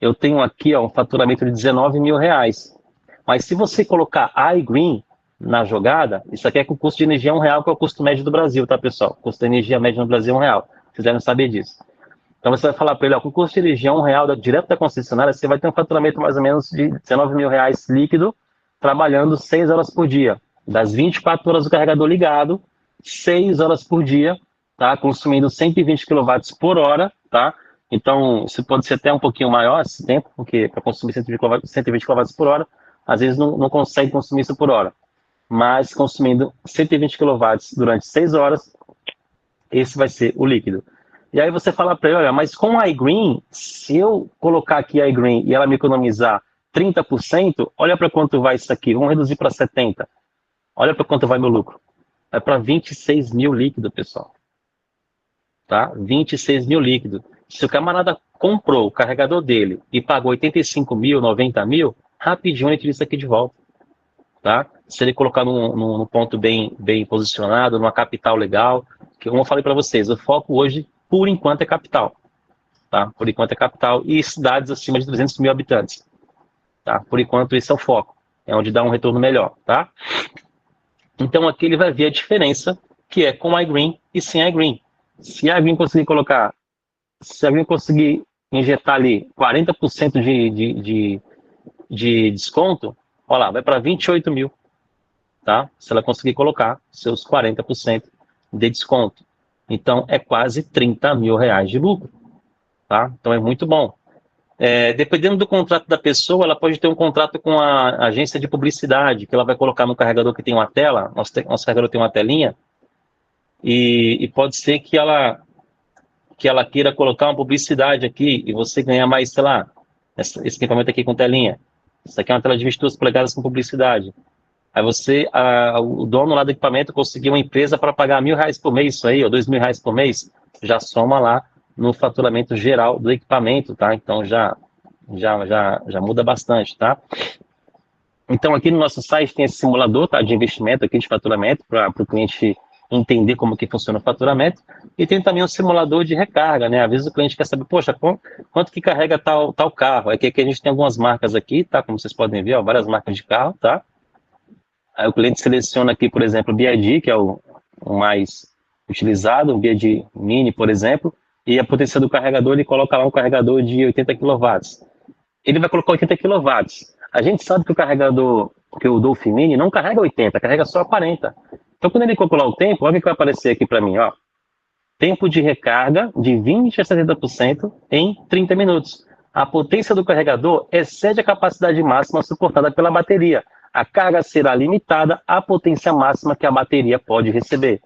eu tenho aqui, ó, um faturamento de 19 mil reais. Mas se você colocar iGreen na jogada, isso aqui é com o custo de energia R$1, que é o custo médio do Brasil, tá, pessoal? O custo da energia média no Brasil é R$1. Vocês devem saber disso. Então você vai falar para ele, ó, com o custo de energia R$1 direto da concessionária, você vai ter um faturamento mais ou menos de 19 mil reais líquido, trabalhando 6 horas por dia. Das 24 horas do carregador ligado, 6 horas por dia, tá? Consumindo 120 kW por hora, tá? Então, isso pode ser até um pouquinho maior esse tempo, porque para consumir 120 kW por hora, às vezes não consegue consumir isso por hora. Mas consumindo 120 kW durante 6 horas, esse vai ser o líquido. E aí você fala para ele, olha, mas com a iGreen, se eu colocar aqui a iGreen e ela me economizar 30%, olha para quanto vai isso aqui, vamos reduzir para 70%. Olha para quanto vai meu lucro. Vai para 26 mil líquido, pessoal. Tá? 26 mil líquido. Se o camarada comprou o carregador dele e pagou 85 mil, 90 mil, rapidinho ele tira isso aqui de volta. Tá? Se ele colocar num ponto bem posicionado, numa capital legal, que como eu falei para vocês, o foco hoje, por enquanto, é capital. Tá? Por enquanto é capital e cidades acima de 300 mil habitantes. Tá? Por enquanto, esse é o foco. É onde dá um retorno melhor. Tá? Então, aqui ele vai ver a diferença que é com iGreen e sem iGreen. Se a iGreen conseguir colocar, se a iGreen conseguir injetar ali 40% de desconto, olha lá, vai para 28 mil. Tá? Se ela conseguir colocar seus 40% de desconto. Então, é quase 30 mil reais de lucro. Tá? Então, é muito bom. Dependendo do contrato da pessoa, ela pode ter um contrato com a agência de publicidade, que ela vai colocar no carregador que tem uma tela, nosso carregador tem uma telinha, e pode ser que ela queira colocar uma publicidade aqui, e você ganhar mais, sei lá, esse equipamento aqui com telinha. Isso aqui é uma tela de 22 polegadas com publicidade. Aí o dono lá do equipamento conseguiu uma empresa para pagar R$1.000 por mês, isso aí, ou R$2.000 por mês, já soma lá no faturamento geral do equipamento, tá? Então já muda bastante, tá? Então aqui no nosso site tem esse simulador, tá, de investimento aqui de faturamento para o cliente entender como que funciona o faturamento, e tem também um simulador de recarga, né? Às vezes o cliente quer saber, poxa, quanto que carrega tal carro? Aqui a gente tem algumas marcas aqui, tá? Como vocês podem ver, ó, várias marcas de carro, tá? Aí o cliente seleciona aqui, por exemplo, o BYD, que é o mais utilizado, o BYD Mini, por exemplo, e a potência do carregador, ele coloca lá um carregador de 80 kW. Ele vai colocar 80 kW. A gente sabe que o carregador, que o Dolphin Mini não carrega 80, carrega só 40. Então, quando ele calcular o tempo, olha o que vai aparecer aqui para mim, ó. Tempo de recarga de 20% a 70% em 30 minutos. A potência do carregador excede a capacidade máxima suportada pela bateria. A carga será limitada à potência máxima que a bateria pode receber.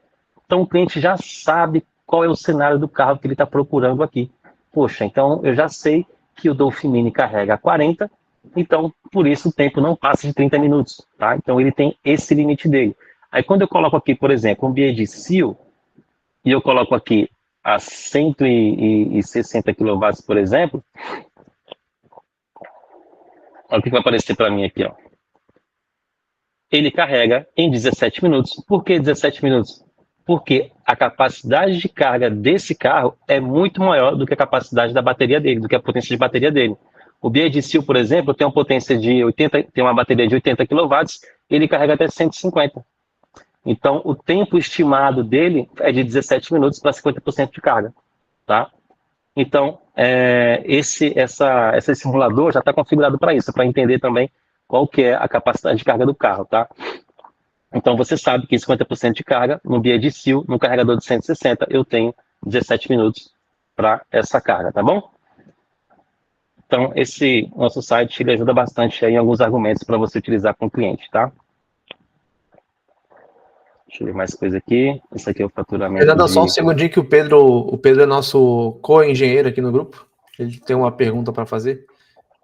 Então, o cliente já sabe qual é o cenário do carro que ele está procurando aqui. Poxa, então eu já sei que o Dolphin Mini carrega 40, então, por isso, o tempo não passa de 30 minutos, tá? Então, ele tem esse limite dele. Aí, quando eu coloco aqui, por exemplo, um BYD Seal, e eu coloco aqui a 160 kW, por exemplo, olha o que vai aparecer para mim aqui, ó. Ele carrega em 17 minutos. Por que 17 minutos? Porque a capacidade de carga desse carro é muito maior do que a capacidade da bateria dele, do que a potência de bateria dele. O BYD Seal, por exemplo, tem uma potência de 80, tem uma bateria de 80 kW, ele carrega até 150. Então, o tempo estimado dele é de 17 minutos para 50% de carga, tá? Então, esse simulador já está configurado para isso, para entender também qual que é a capacidade de carga do carro, tá? Então, você sabe que 50% de carga no BYD Seal, no carregador de 160, eu tenho 17 minutos para essa carga, tá bom? Então, esse nosso site ele ajuda bastante aí em alguns argumentos para você utilizar com o cliente, tá? Deixa eu ver mais coisa aqui. Esse aqui é o faturamento. Fernando, só um segundinho que o Pedro é nosso co-engenheiro aqui no grupo. Ele tem uma pergunta para fazer.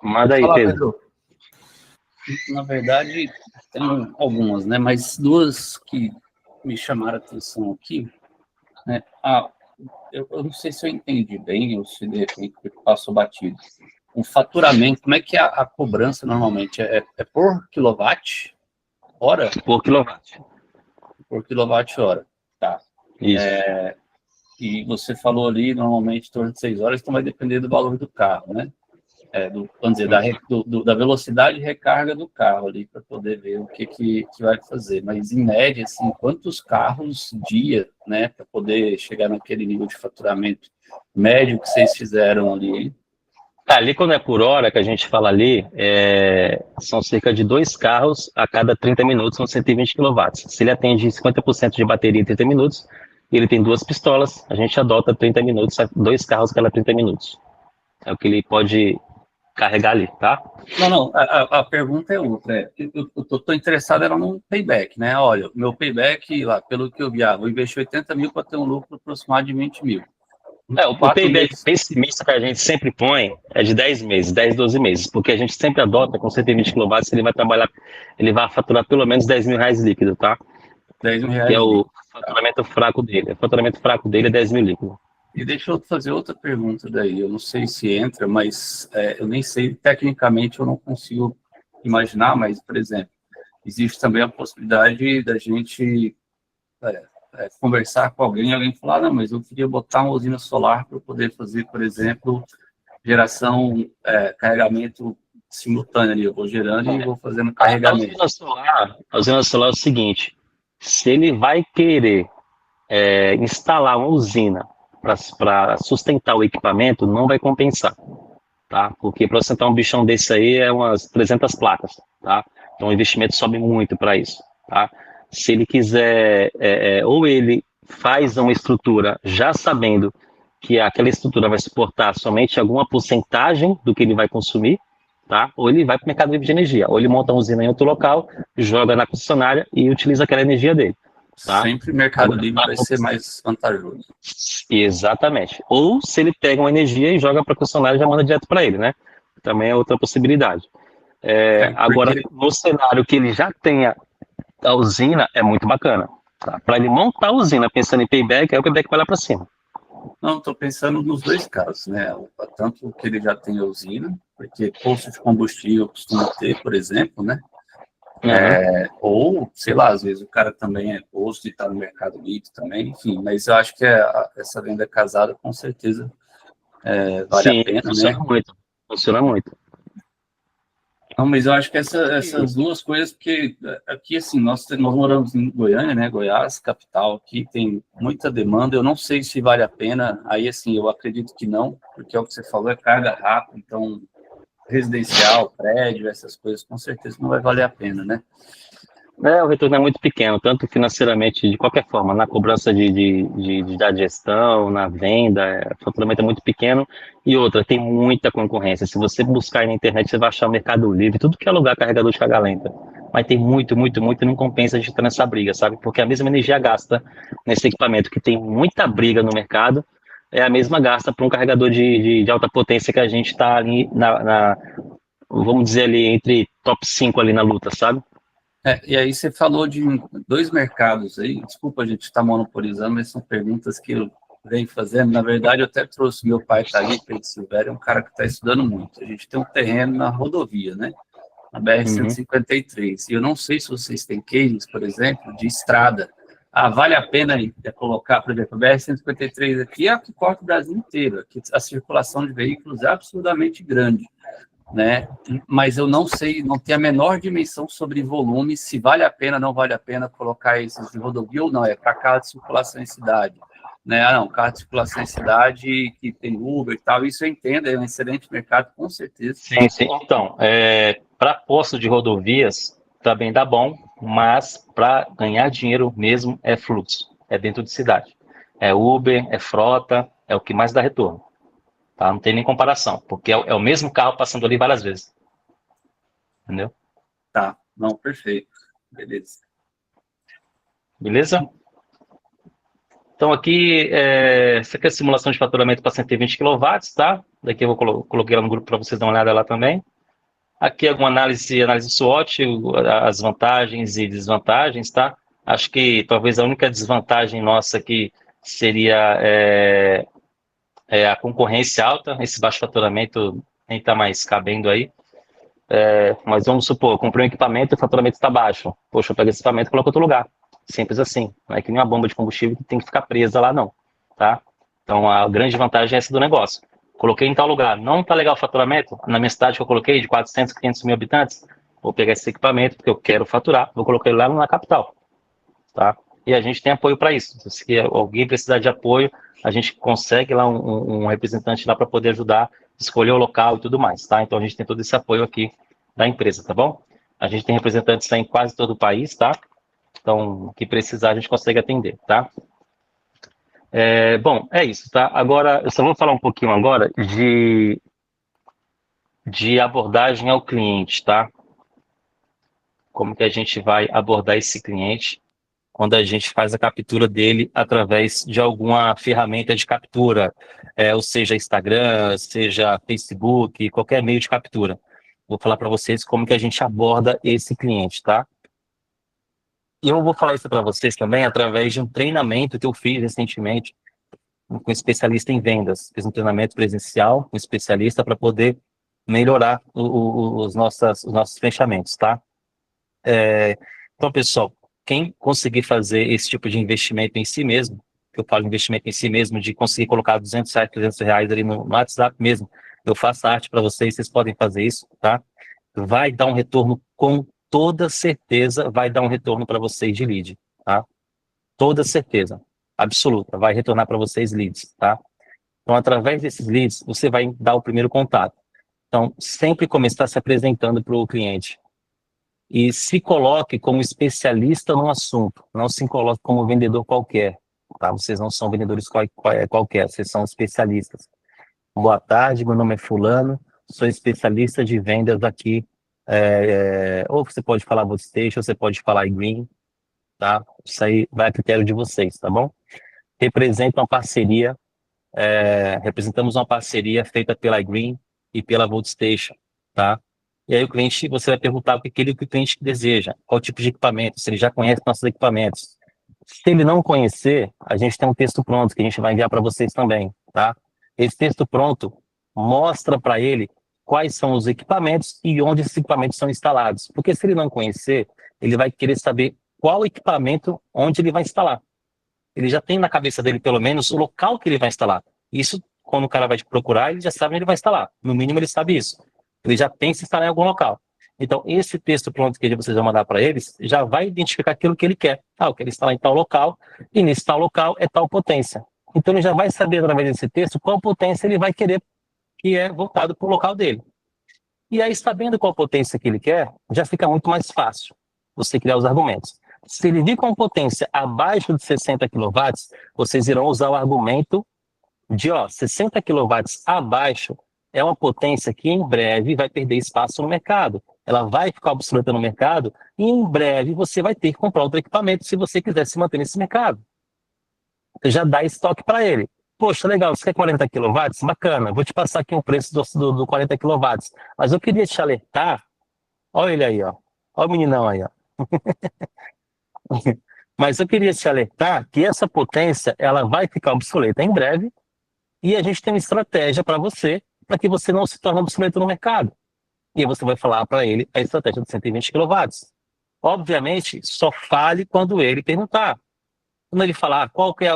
Manda aí, Pedro. Na verdade, tem algumas, né? Mas duas que me chamaram a atenção aqui, né? Eu não sei se eu entendi bem ou se de repente passou batido. O faturamento, como é que é a cobrança normalmente? É por quilowatt-hora? Por quilowatt. Por quilowatt-hora, tá. Isso. E você falou ali, normalmente, em torno de 6 horas, então vai depender do valor do carro, né? Vamos dizer, da velocidade de recarga do carro ali, para poder ver o que vai fazer. Mas, em média, assim, quantos carros dia, né, para poder chegar naquele nível de faturamento médio que vocês fizeram ali? Ali, quando é por hora, que a gente fala ali, são cerca de 2 carros a cada 30 minutos, são 120 kW. Se ele atende 50% de bateria em 30 minutos, ele tem 2 pistolas, a gente adota 30 minutos, 2 carros a cada 30 minutos. É o que ele pode carregar ali, tá? Não, a pergunta é outra. Eu tô interessado era num payback, né? Olha, meu payback, lá, pelo que eu vi, vou investir 80 mil para ter um lucro aproximado de 20 mil. O payback pessimista que a gente sempre põe é de 10 meses, 10, 12 meses, porque a gente sempre adota com 120 kW, ele vai trabalhar, ele vai faturar pelo menos R$10.000 líquido, tá? R$10.000. Que é o faturamento fraco dele. O faturamento fraco dele é 10 mil líquido. E deixa eu fazer outra pergunta daí. Eu não sei se entra, mas eu nem sei, tecnicamente eu não consigo imaginar, mas, por exemplo, existe também a possibilidade da gente conversar com alguém e alguém falar, não, mas eu queria botar uma usina solar para poder fazer, por exemplo, geração, carregamento simultâneo ali. Eu vou gerando e vou fazendo carregamento. A usina solar é o seguinte, se ele vai querer instalar uma usina para sustentar o equipamento, não vai compensar, tá? Porque para sustentar um bichão desse aí é umas 300 placas, tá? Então o investimento sobe muito para isso, tá? Se ele quiser, ou ele faz uma estrutura já sabendo que aquela estrutura vai suportar somente alguma porcentagem do que ele vai consumir, tá? Ou ele vai para o mercado livre de energia, ou ele monta uma usina em outro local, joga na concessionária e utiliza aquela energia dele. Tá? Sempre Mercado Livre vai ser mais vantajoso. Exatamente. Ou se ele pega uma energia e joga para o concessionário e já manda direto para ele, né? também é outra possibilidade. Agora, no cenário que ele já tenha a usina, é muito bacana. Tá? Para ele montar a usina pensando em payback, aí o payback vai lá para cima. Não, estou pensando nos dois casos, né? Tanto que ele já tem a usina, porque posto de combustível costuma ter, por exemplo, né? Ou, sei lá, às vezes o cara também é posto e está no Mercado Livre também, enfim, mas eu acho que essa venda casada com certeza vale a pena, funciona né? muito, funciona muito. Não, mas eu acho que essas duas coisas, porque aqui, assim, nós moramos em Goiânia, né, Goiás, capital, aqui tem muita demanda, eu não sei se vale a pena, aí, assim, eu acredito que não, porque é o que você falou, é carga rápida, então, residencial, prédio, essas coisas, com certeza não vai valer a pena, né? O retorno é muito pequeno, tanto financeiramente, de qualquer forma, na cobrança da gestão, na venda, o faturamento é muito pequeno. E outra, tem muita concorrência. Se você buscar aí na internet, você vai achar o Mercado Livre, tudo que é lugar carregador de carga lenta. Mas tem muito, muito, muito, e não compensa a gente estar nessa briga, sabe? Porque a mesma energia gasta nesse equipamento que tem muita briga no mercado, é a mesma gasta para um carregador de alta potência que a gente está ali vamos dizer ali, entre top 5 ali na luta, sabe? E aí você falou de dois mercados aí, desculpa a gente estar monopolizando, mas são perguntas que eu venho fazendo. Na verdade, eu até trouxe meu pai, tá ali, Pedro Silvério, é um cara que está estudando muito. A gente tem um terreno na rodovia, né? Na BR-153. E eu não sei se vocês têm cases, por exemplo, de estrada. Vale a pena colocar, por exemplo, a BR-153 aqui é a que corta o Brasil inteiro. Aqui a circulação de veículos é absurdamente grande, né? Mas eu não sei, não tenho a menor dimensão sobre volume, se vale a pena, não vale a pena colocar esses de rodovia ou não, é para carro de circulação em cidade, né? Não, carro de circulação em cidade que tem Uber e tal, isso eu entendo, é um excelente mercado, com certeza. Sim, sim. Então, para posto de rodovias, também dá bom, mas para ganhar dinheiro mesmo é fluxo, é dentro de cidade. É Uber, é frota, é o que mais dá retorno. Tá? Não tem nem comparação, porque é o mesmo carro passando ali várias vezes. Entendeu? Tá, não, perfeito. Beleza. Beleza? Então aqui, essa aqui é a simulação de faturamento para 120 kW, tá? Daqui eu coloquei lá no grupo para vocês darem uma olhada lá também. Aqui alguma análise SWOT, as vantagens e desvantagens, tá? Acho que talvez a única desvantagem nossa aqui seria a concorrência alta, esse baixo faturamento nem está mais cabendo aí. Mas vamos supor, comprei um equipamento e o faturamento está baixo. Poxa, eu pego esse equipamento e coloco em outro lugar. Simples assim. Não é que nem uma bomba de combustível que tem que ficar presa lá, não. Tá? Então, a grande vantagem é essa do negócio. Coloquei em tal lugar, não está legal o faturamento? Na minha cidade que eu coloquei, de 400, 500 mil habitantes, vou pegar esse equipamento, porque eu quero faturar, vou colocar ele lá na capital. Tá? E a gente tem apoio para isso. Se alguém precisar de apoio, a gente consegue lá um representante lá para poder ajudar, escolher o local e tudo mais. Tá? Então, a gente tem todo esse apoio aqui da empresa, tá bom? A gente tem representantes em quase todo o país, tá? Então, o que precisar, a gente consegue atender, tá? Bom, é isso, tá? Agora, eu só vou falar um pouquinho agora de abordagem ao cliente, tá? Como que a gente vai abordar esse cliente quando a gente faz a captura dele através de alguma ferramenta de captura, ou seja, Instagram, seja Facebook, qualquer meio de captura. Vou falar para vocês como que a gente aborda esse cliente, tá? E eu vou falar isso para vocês também através de um treinamento que eu fiz recentemente com um especialista em vendas. Fiz um treinamento presencial com um especialista para poder melhorar os nossos fechamentos, tá? Então, pessoal, quem conseguir fazer esse tipo de investimento em si mesmo, que eu falo investimento em si mesmo, de conseguir colocar R$200, R$300 ali no WhatsApp mesmo, eu faço arte para vocês podem fazer isso, tá? Vai dar um retorno, com toda certeza, vai dar um retorno para vocês de lead, tá? Toda certeza, absoluta, vai retornar para vocês leads, tá? Então, através desses leads, você vai dar o primeiro contato. Então, sempre começar se apresentando para o cliente. E se coloque como especialista no assunto, não se coloque como vendedor qualquer, tá? Vocês não são vendedores qualquer, vocês são especialistas. Boa tarde, meu nome é fulano, sou especialista de vendas aqui, ou você pode falar Workstation, ou você pode falar iGreen, tá? Isso aí vai a critério de vocês, tá bom? Representamos uma parceria feita pela iGreen, e pela Voltstation, tá? E aí o cliente, você vai perguntar o que o cliente deseja, qual tipo de equipamento, se ele já conhece nossos equipamentos. Se ele não conhecer, a gente tem um texto pronto que a gente vai enviar para vocês também, tá? Esse texto pronto mostra para ele quais são os equipamentos e onde esses equipamentos são instalados. Porque se ele não conhecer, ele vai querer saber qual equipamento, onde ele vai instalar. Ele já tem na cabeça dele, pelo menos, o local que ele vai instalar. Isso, quando o cara vai te procurar, ele já sabe onde ele vai instalar. No mínimo, ele sabe isso. Ele já pensa em instalar em algum local. Então, esse texto pronto que vocês vão mandar para eles, já vai identificar aquilo que ele quer. Ah, eu quero instalar em tal local, e nesse tal local é tal potência. Então, ele já vai saber, através desse texto, qual potência ele vai querer, que é voltado para o local dele. E aí, sabendo qual potência que ele quer, já fica muito mais fácil você criar os argumentos. Se ele vir com potência abaixo de 60 kW, vocês irão usar o argumento de 60 kW abaixo é uma potência que em breve vai perder espaço no mercado. Ela vai ficar obsoleta no mercado e em breve você vai ter que comprar outro equipamento se você quiser se manter nesse mercado. Já dá estoque para ele. Poxa, legal, você quer 40 kW? Bacana, vou te passar aqui um preço do 40 kW. Mas eu queria te alertar, olha ele aí, ó. Olha o meninão aí, ó. Mas eu queria te alertar que essa potência ela vai ficar obsoleta em breve e a gente tem uma estratégia para você, para que você não se torne obsoleto no mercado. E aí você vai falar para ele a estratégia de 120 kW. Obviamente, só fale quando ele perguntar. Quando ele falar qual que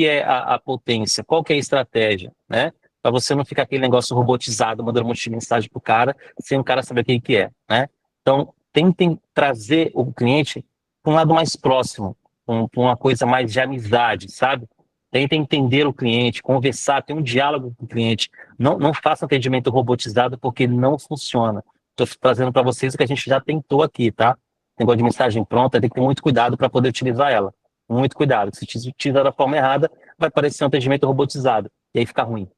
é a potência, qual que é a estratégia, né? Para você não ficar aquele negócio robotizado, mandando um monte de mensagem pro cara, sem o cara saber o que é, né? Então, tentem trazer o cliente para um lado mais próximo, para uma coisa mais de amizade, sabe? Tentem entender o cliente, conversar, ter um diálogo com o cliente. Não faça atendimento robotizado porque não funciona. Estou trazendo para vocês o que a gente já tentou aqui, tá? Negócio de mensagem pronta, tem que ter muito cuidado para poder utilizar ela. Muito cuidado, se utilizar da forma errada, vai parecer um atendimento robotizado. E aí fica ruim.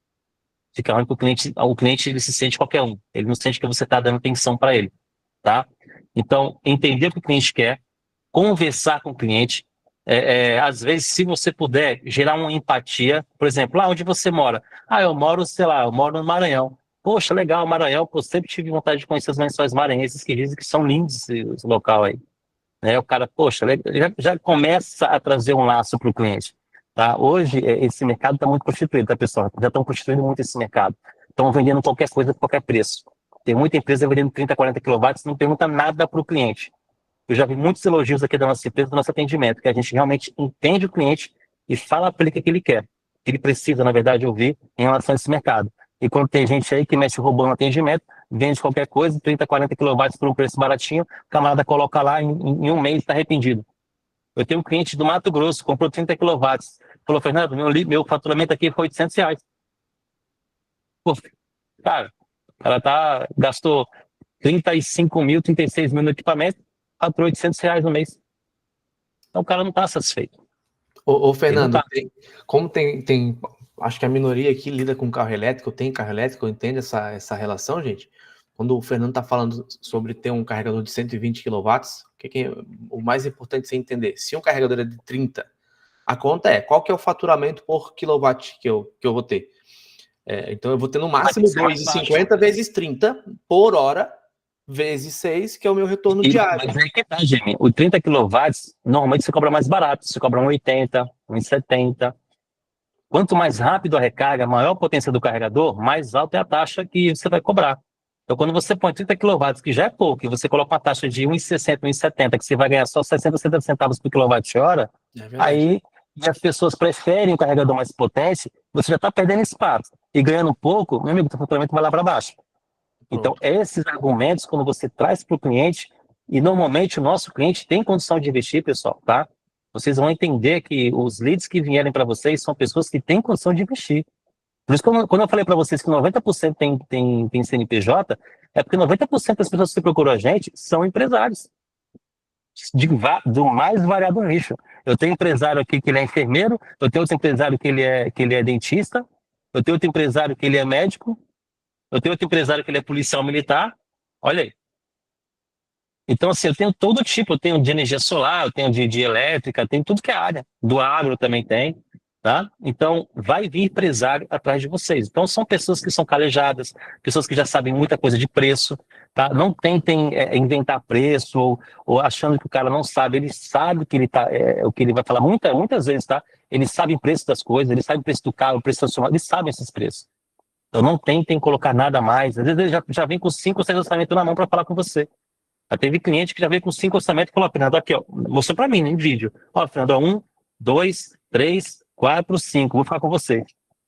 Fica ruim porque o cliente ele se sente qualquer um. Ele não sente que você está dando atenção para ele, tá? Então, entender o que o cliente quer, conversar com o cliente. Às vezes, se você puder, gerar uma empatia. Por exemplo, lá onde você mora. Ah, eu moro, sei lá, eu moro no Maranhão. Poxa, legal, Maranhão. Pô, sempre tive vontade de conhecer os lençóis maranhenses, que dizem que são lindos esse local aí. Né? O cara, poxa, já começa a trazer um laço para o cliente. Tá? Hoje, esse mercado está muito prostituído, tá, pessoal? Já estão prostituindo muito esse mercado. Estão vendendo qualquer coisa por qualquer preço. Tem muita empresa vendendo 30, 40 kW, não pergunta nada para o cliente. Eu já vi muitos elogios aqui da nossa empresa, do nosso atendimento, que a gente realmente entende o cliente e fala para ele o que ele quer, que ele precisa, na verdade, ouvir em relação a esse mercado. E quando tem gente aí que mexe roubando atendimento, vende qualquer coisa, 30, 40 kW por um preço baratinho, o camarada coloca lá em um mês e está arrependido. Eu tenho um cliente do Mato Grosso, comprou 30 kW, falou, Fernando, meu faturamento aqui foi R$800. Pô, cara, ela gastou 35 mil, 36 mil no equipamento, faturou R$800 no mês. Então o cara não está satisfeito. Ô Fernando, acho que a minoria aqui lida com carro elétrico, tem carro elétrico, entende essa relação, gente? Quando o Fernando está falando sobre ter um carregador de 120 kW, o mais importante é você entender. Se um carregador é de 30, a conta é qual que é o faturamento por quilowatt que eu vou ter. Então eu vou ter no máximo 2,50 vezes 30 por hora, vezes 6, que é o meu retorno diário. Mas aí que tá, Jimmy. O 30 kW, normalmente você cobra mais barato. Você cobra 1,80, 1,70. Quanto mais rápido a recarga, maior a potência do carregador, mais alta é a taxa que você vai cobrar. Então, quando você põe 30 kW, que já é pouco, e você coloca uma taxa de 1,60, 1,70, que você vai ganhar só 60, 70 centavos por kWh, aí as pessoas preferem o carregador mais potente, você já está perdendo espaço. E ganhando pouco, meu amigo, o faturamento vai lá para baixo. Então, esses argumentos, quando você traz para o cliente, e normalmente o nosso cliente tem condição de investir, pessoal, tá? Vocês vão entender que os leads que vierem para vocês são pessoas que têm condição de investir. Por isso, quando eu falei para vocês que 90% tem CNPJ, é porque 90% das pessoas que procuram a gente são empresários. Do mais variado nicho. Eu tenho empresário aqui que ele é enfermeiro, eu tenho outro empresário que ele é dentista, eu tenho outro empresário que ele é médico, eu tenho outro empresário que ele é policial militar. Olha aí. Então, assim, eu tenho todo tipo. Eu tenho de energia solar, eu tenho de elétrica, tenho tudo que é área. Do agro também tem. tá? Então, vai vir empresário atrás de vocês. Então, são pessoas que são calejadas, pessoas que já sabem muita coisa de preço, tá? Não tentem inventar preço ou achando que o cara não sabe. Ele sabe o que ele tá, o que ele vai falar muitas vezes, tá? Eles sabem o preço das coisas, eles sabem o preço do carro, o preço do celular, eles sabem esses preços. Então, não tentem colocar nada a mais. Às vezes, ele já vem com 5 ou 6 orçamentos na mão para falar com você. Já teve cliente que já veio com 5 orçamentos e falou, Fernando, aqui, ó, mostrou para mim, né, em vídeo. Ó, Fernando, ó, 1, 2, 3, 4, 5, vou ficar com você.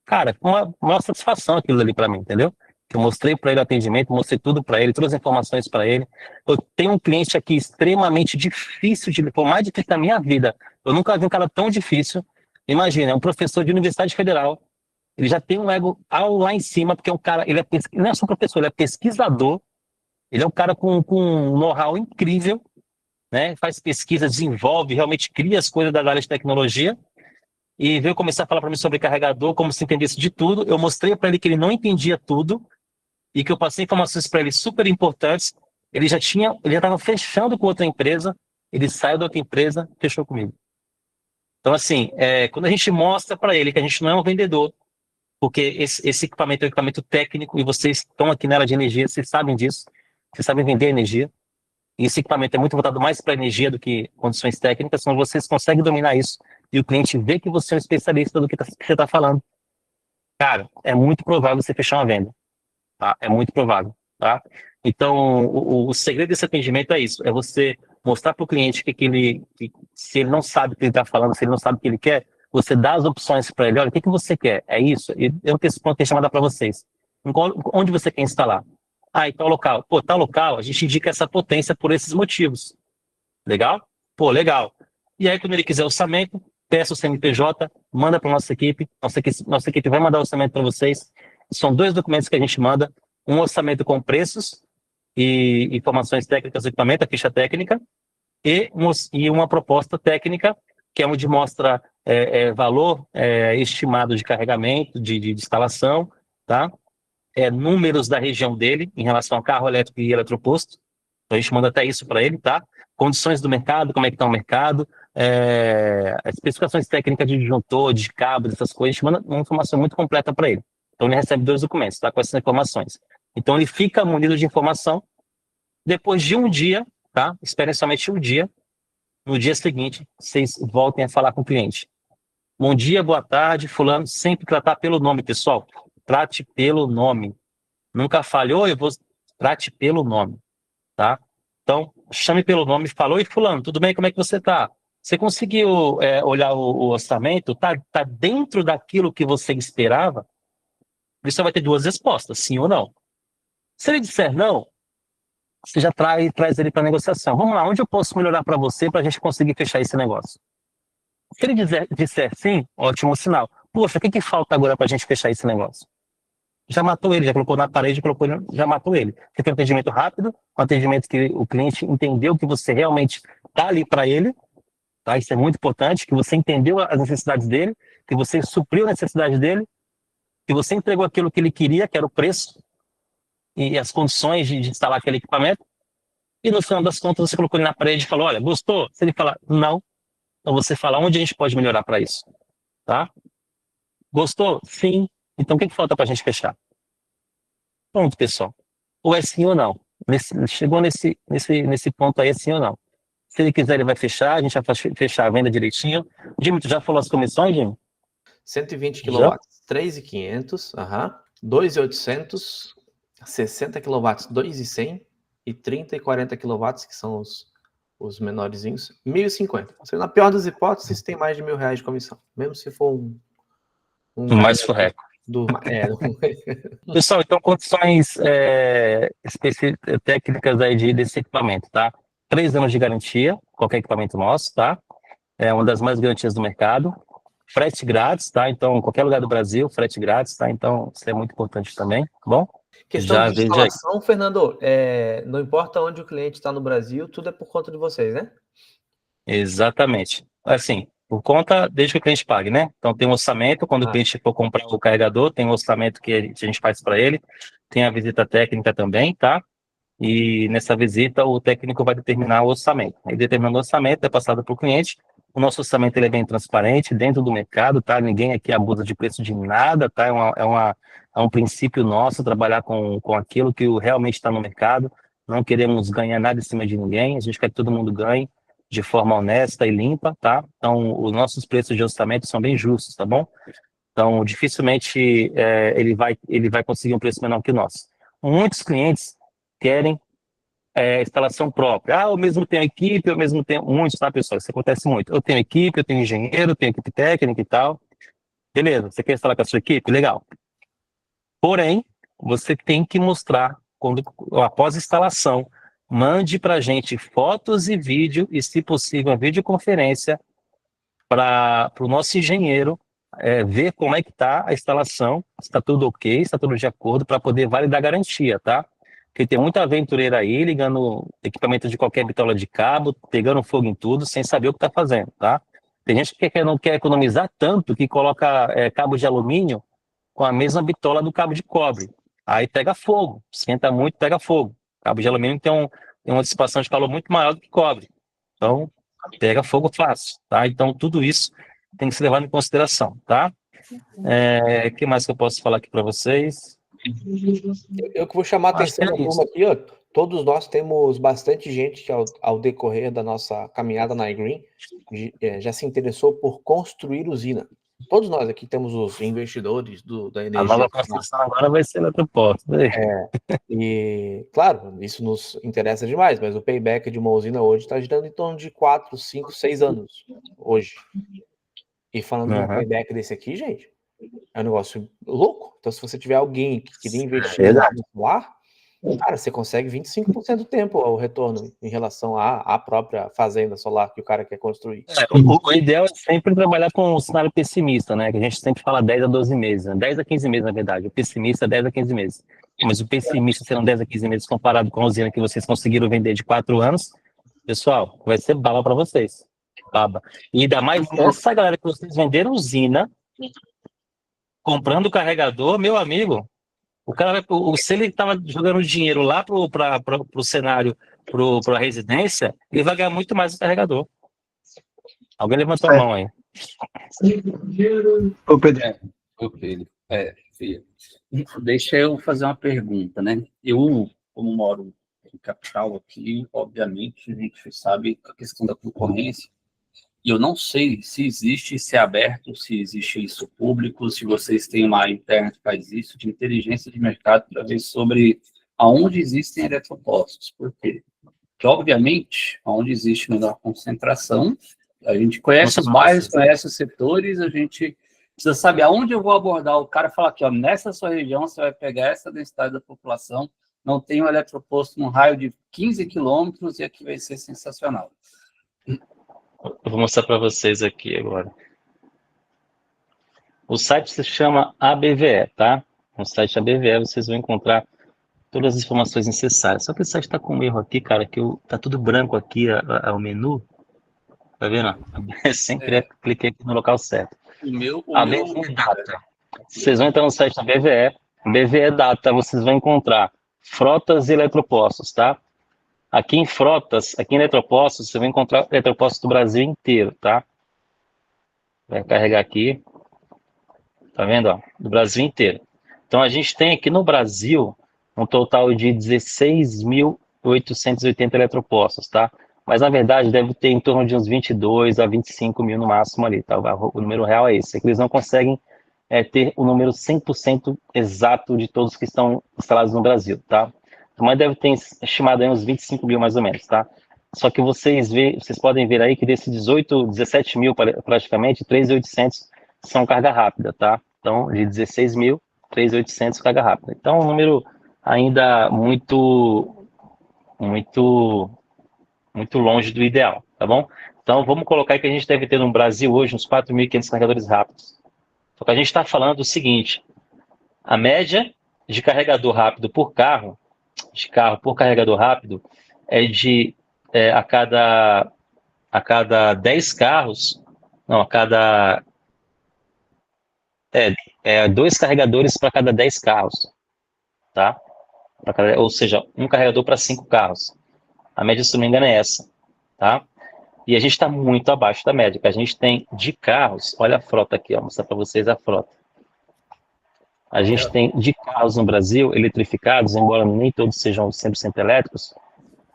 Cara, com uma maior satisfação aquilo ali para mim, entendeu? Eu mostrei para ele o atendimento, mostrei tudo para ele, todas as informações para ele. Eu tenho um cliente aqui extremamente difícil, por mais difícil da minha vida. Eu nunca vi um cara tão difícil. Imagina, é um professor de Universidade Federal. Ele já tem um ego lá em cima, porque é um cara, ele não é só professor, ele é pesquisador. Ele é um cara com um know-how incrível, né? Faz pesquisa, desenvolve, realmente cria as coisas da área de tecnologia. E veio começar a falar para mim sobre carregador, como se entendesse de tudo. Eu mostrei para ele que ele não entendia tudo e que eu passei informações para ele super importantes. Ele já estava fechando com outra empresa, ele saiu da outra empresa, fechou comigo. Então, assim, quando a gente mostra para ele que a gente não é um vendedor, porque esse equipamento é um equipamento técnico e vocês estão aqui na área de energia, vocês sabem disso, vocês sabem vender energia. E esse equipamento é muito voltado mais para energia do que condições técnicas, então vocês conseguem dominar isso e o cliente vê que você é um especialista do que você está falando. Cara, é muito provável você fechar uma venda, tá? É muito provável, tá? Então, o segredo desse atendimento é isso, é você mostrar para o cliente que se ele não sabe o que ele está falando, se ele não sabe o que ele quer, você dá as opções para ele, olha, o que você quer? É isso? Eu tenho esse ponto que é chamada para vocês. Onde você quer instalar? Ah, em tal local. Pô, tal local, a gente indica essa potência por esses motivos. Legal? Pô, legal. E aí, quando ele quiser orçamento, peça o CNPJ, manda para nossa equipe. Nossa equipe vai mandar o orçamento para vocês. São 2 documentos que a gente manda. Um orçamento com preços e informações técnicas do equipamento, a ficha técnica, e uma proposta técnica, que é onde mostra valor estimado de carregamento, de instalação, tá? Números da região dele em relação a carro elétrico e eletroposto. Então, a gente manda até isso para ele, tá? Condições do mercado, como é que está o mercado, as especificações técnicas de disjuntor, de cabo, essas coisas, a gente manda uma informação muito completa para ele. Então, ele recebe 2 documentos, tá? Com essas informações. Então, ele fica munido de informação. Depois de um dia, tá? Esperem somente um dia. No dia seguinte, vocês voltem a falar com o cliente. Bom dia, boa tarde, fulano. Sempre tratar pelo nome, pessoal. Trate pelo nome. Nunca falhou, trate pelo nome, tá? Então, chame pelo nome, falou, e fulano, tudo bem, como é que você tá? Você conseguiu olhar o orçamento? Tá dentro daquilo que você esperava? Ele só vai ter 2 respostas, sim ou não. Se ele disser não, você já traz ele para negociação. Vamos lá, onde eu posso melhorar para você para a gente conseguir fechar esse negócio? Se ele disser sim, ótimo sinal. Poxa, o que falta agora para a gente fechar esse negócio? Já matou ele, já colocou na parede, já matou ele. Você tem um atendimento rápido, um atendimento que o cliente entendeu que você realmente está ali para ele, tá? Isso é muito importante, que você entendeu as necessidades dele, que você supriu a necessidade dele, que você entregou aquilo que ele queria, que era o preço e as condições de instalar aquele equipamento, e no final das contas você colocou ele na parede e falou, olha, gostou? Se ele falar não, então você fala onde a gente pode melhorar para isso, tá? Gostou? Sim. Então o que falta para a gente fechar? Pronto, pessoal. Ou é sim ou não. Chegou nesse ponto aí, é sim ou não. Se ele quiser, ele vai fechar, a gente vai fechar a venda direitinho. Jimmy, tu já falou as comissões, Jimmy? 120 kW, 3.500, 2.800, 60 kW, 2.100 e 30 e 40 kW, que são os menorzinhos, 1.050. Na pior das hipóteses, tem mais de R$1.000 de comissão, mesmo se for um mais furreco. Pessoal, então condições técnicas aí desse equipamento, tá? 3 anos de garantia, qualquer equipamento nosso, tá? É uma das mais garantias do mercado. Frete grátis, tá? Então, qualquer lugar do Brasil, frete grátis, tá? Então, isso é muito importante também, tá bom? Questão de instalação, Fernando, não importa onde o cliente está no Brasil, tudo é por conta de vocês, né? Exatamente. Assim, por conta, desde que o cliente pague, né? Então, tem um orçamento, quando o cliente for comprar o carregador, tem um orçamento que a gente faz para ele, tem a visita técnica também, tá? E nessa visita, o técnico vai determinar o orçamento. Aí, determinando o orçamento, é passado para o cliente, O nosso orçamento ele é bem transparente dentro do mercado, tá? Ninguém aqui abusa de preço de nada, tá? É um princípio nosso trabalhar com aquilo que realmente está no mercado. Não queremos ganhar nada em cima de ninguém, a gente quer que todo mundo ganhe de forma honesta e limpa, tá? Então, os nossos preços de orçamento são bem justos, tá bom? Então, dificilmente ele vai conseguir um preço menor que o nosso. Muitos clientes querem instalação própria. Eu mesmo tenho equipe, eu mesmo tenho muitos, tá, pessoal? Isso acontece muito. Eu tenho equipe, eu tenho engenheiro, eu tenho equipe técnica e tal. Beleza, você quer instalar com a sua equipe? Legal. Porém, você tem que mostrar, após a instalação, mande para a gente fotos e vídeo, e se possível, a videoconferência, para o nosso engenheiro ver como é que está a instalação, se está tudo ok, se está tudo de acordo, para poder validar a garantia, tá? Porque tem muita aventureira aí ligando equipamento de qualquer bitola de cabo, pegando fogo em tudo, sem saber o que está fazendo, tá? Tem gente que não quer economizar tanto que coloca cabo de alumínio com a mesma bitola do cabo de cobre. Aí pega fogo, esquenta muito, pega fogo. Cabo de alumínio tem uma dissipação de calor muito maior do que cobre. Então, pega fogo fácil, tá? Então, tudo isso tem que ser levado em consideração, tá? O que mais que eu posso falar aqui para vocês? Eu que vou chamar a Acho que atenção da é turma isso. aqui, ó. Todos nós temos bastante gente que, ao decorrer da nossa caminhada na iGreen, já se interessou por construir usina. Todos nós aqui temos os investidores da A energia nova solar. construção agora vai ser eletroporto. Né? E, claro, isso nos interessa demais, mas o payback de uma usina hoje está girando em torno de 4, 5, 6 anos, hoje. E falando de um Uhum. payback desse aqui, gente, é um negócio louco. Então, se você tiver alguém que queria investir em Verdade. usina solar, cara, você consegue 25% do tempo o retorno em relação à própria fazenda solar que o cara quer construir. O ideal é sempre trabalhar com um cenário pessimista, né? Que a gente sempre fala 10 a 12 meses, né? 10 a 15 meses, na verdade. O pessimista é 10 a 15 meses. Mas o pessimista serão 10 a 15 meses comparado com a usina que vocês conseguiram vender de 4 anos, pessoal, vai ser bala para vocês. Baba. E ainda mais essa galera que vocês venderam usina, comprando o carregador, meu amigo, o cara, se ele estava jogando dinheiro lá pro cenário, para a residência, ele vai ganhar muito mais o carregador. Alguém levantou a mão aí. Ô, Pedro. Filho. Deixa eu fazer uma pergunta, né? Eu, como moro em capital aqui, obviamente, a gente sabe a questão da concorrência. E eu não sei se existe, se é aberto, se existe isso público, se vocês têm uma área interna que faz isso, de inteligência de mercado, para ver sobre aonde existem eletropostos. Por quê? Porque, obviamente, onde existe menor concentração, a gente conhece os bairros, conhece os setores, a gente precisa saber aonde eu vou abordar. O cara fala aqui, ó, nessa sua região você vai pegar essa densidade da população, não tem um eletroposto num raio de 15 quilômetros e aqui vai ser sensacional. Eu vou mostrar para vocês aqui agora. O site se chama ABVE, tá? No site ABVE vocês vão encontrar todas as informações necessárias. Só que o site está com um erro aqui, cara, que tá tudo branco aqui, o menu. Tá vendo? Sem querer, cliquei aqui no local certo. A BVE Data. Vocês vão entrar no site da BVE. BVE Data, vocês vão encontrar frotas e eletropostos, tá? Aqui em frotas, aqui em eletropostos, você vai encontrar eletropostos do Brasil inteiro, tá? Vai carregar aqui. Tá vendo, ó? Do Brasil inteiro. Então, a gente tem aqui no Brasil um total de 16.880 eletropostos, tá? Mas, na verdade, deve ter em torno de uns 22 a 25 mil no máximo ali, tá? O número real é esse. É que eles não conseguem ter o número 100% exato de todos que estão instalados no Brasil, tá? Mas deve ter estimado aí uns 25 mil mais ou menos, tá? Só que vocês podem ver aí que desses 17 mil praticamente, 3.800 são carga rápida, tá? Então, de 16 mil, 3.800 carga rápida. Então, um número ainda muito longe do ideal, tá bom? Então, vamos colocar aí que a gente deve ter no Brasil hoje uns 4.500 carregadores rápidos. Só que a gente está falando o seguinte, a média de carregador rápido por carro, por carregador rápido, é de a cada 10 carros, não, a cada 2 carregadores para cada 10 carros, tá? Ou seja, um carregador para 5 carros. A média, se não me engano, é essa, tá? E a gente está muito abaixo da média. A gente tem de carros, olha a frota aqui, ó, vou mostrar para vocês a frota. A gente tem de carros no Brasil eletrificados, embora nem todos sejam 100% elétricos,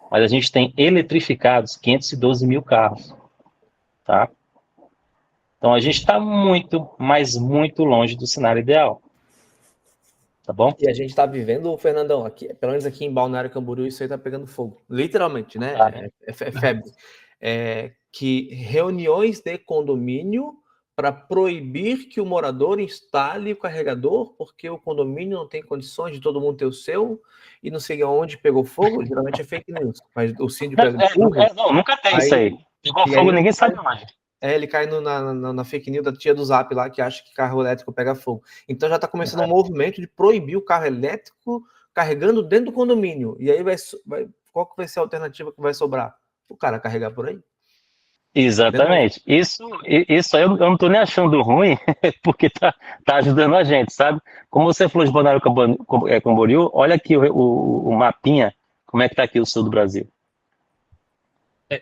mas a gente tem eletrificados 512 mil carros, tá? Então a gente está muito, mas muito longe do cenário ideal, tá bom? E a gente tá vivendo, Fernandão, aqui, pelo menos aqui em Balneário Camboriú, isso aí tá pegando fogo. Literalmente, né? Tá. É febre. Que reuniões de condomínio para proibir que o morador instale o carregador, porque o condomínio não tem condições de todo mundo ter o seu, e não sei onde pegou fogo, geralmente é fake news, mas o síndico Não, nunca tem isso aí. Pegou fogo, ninguém sabe mais. Ele cai na fake news da tia do Zap lá, que acha que carro elétrico pega fogo. Então já está começando um movimento de proibir o carro elétrico carregando dentro do condomínio. E aí qual que vai ser a alternativa que vai sobrar? O cara carregar por aí. Exatamente. Isso aí eu não estou nem achando ruim, porque tá ajudando a gente, sabe? Como você falou de Balneário Camboriú, olha aqui o mapinha, como é que está aqui o sul do Brasil.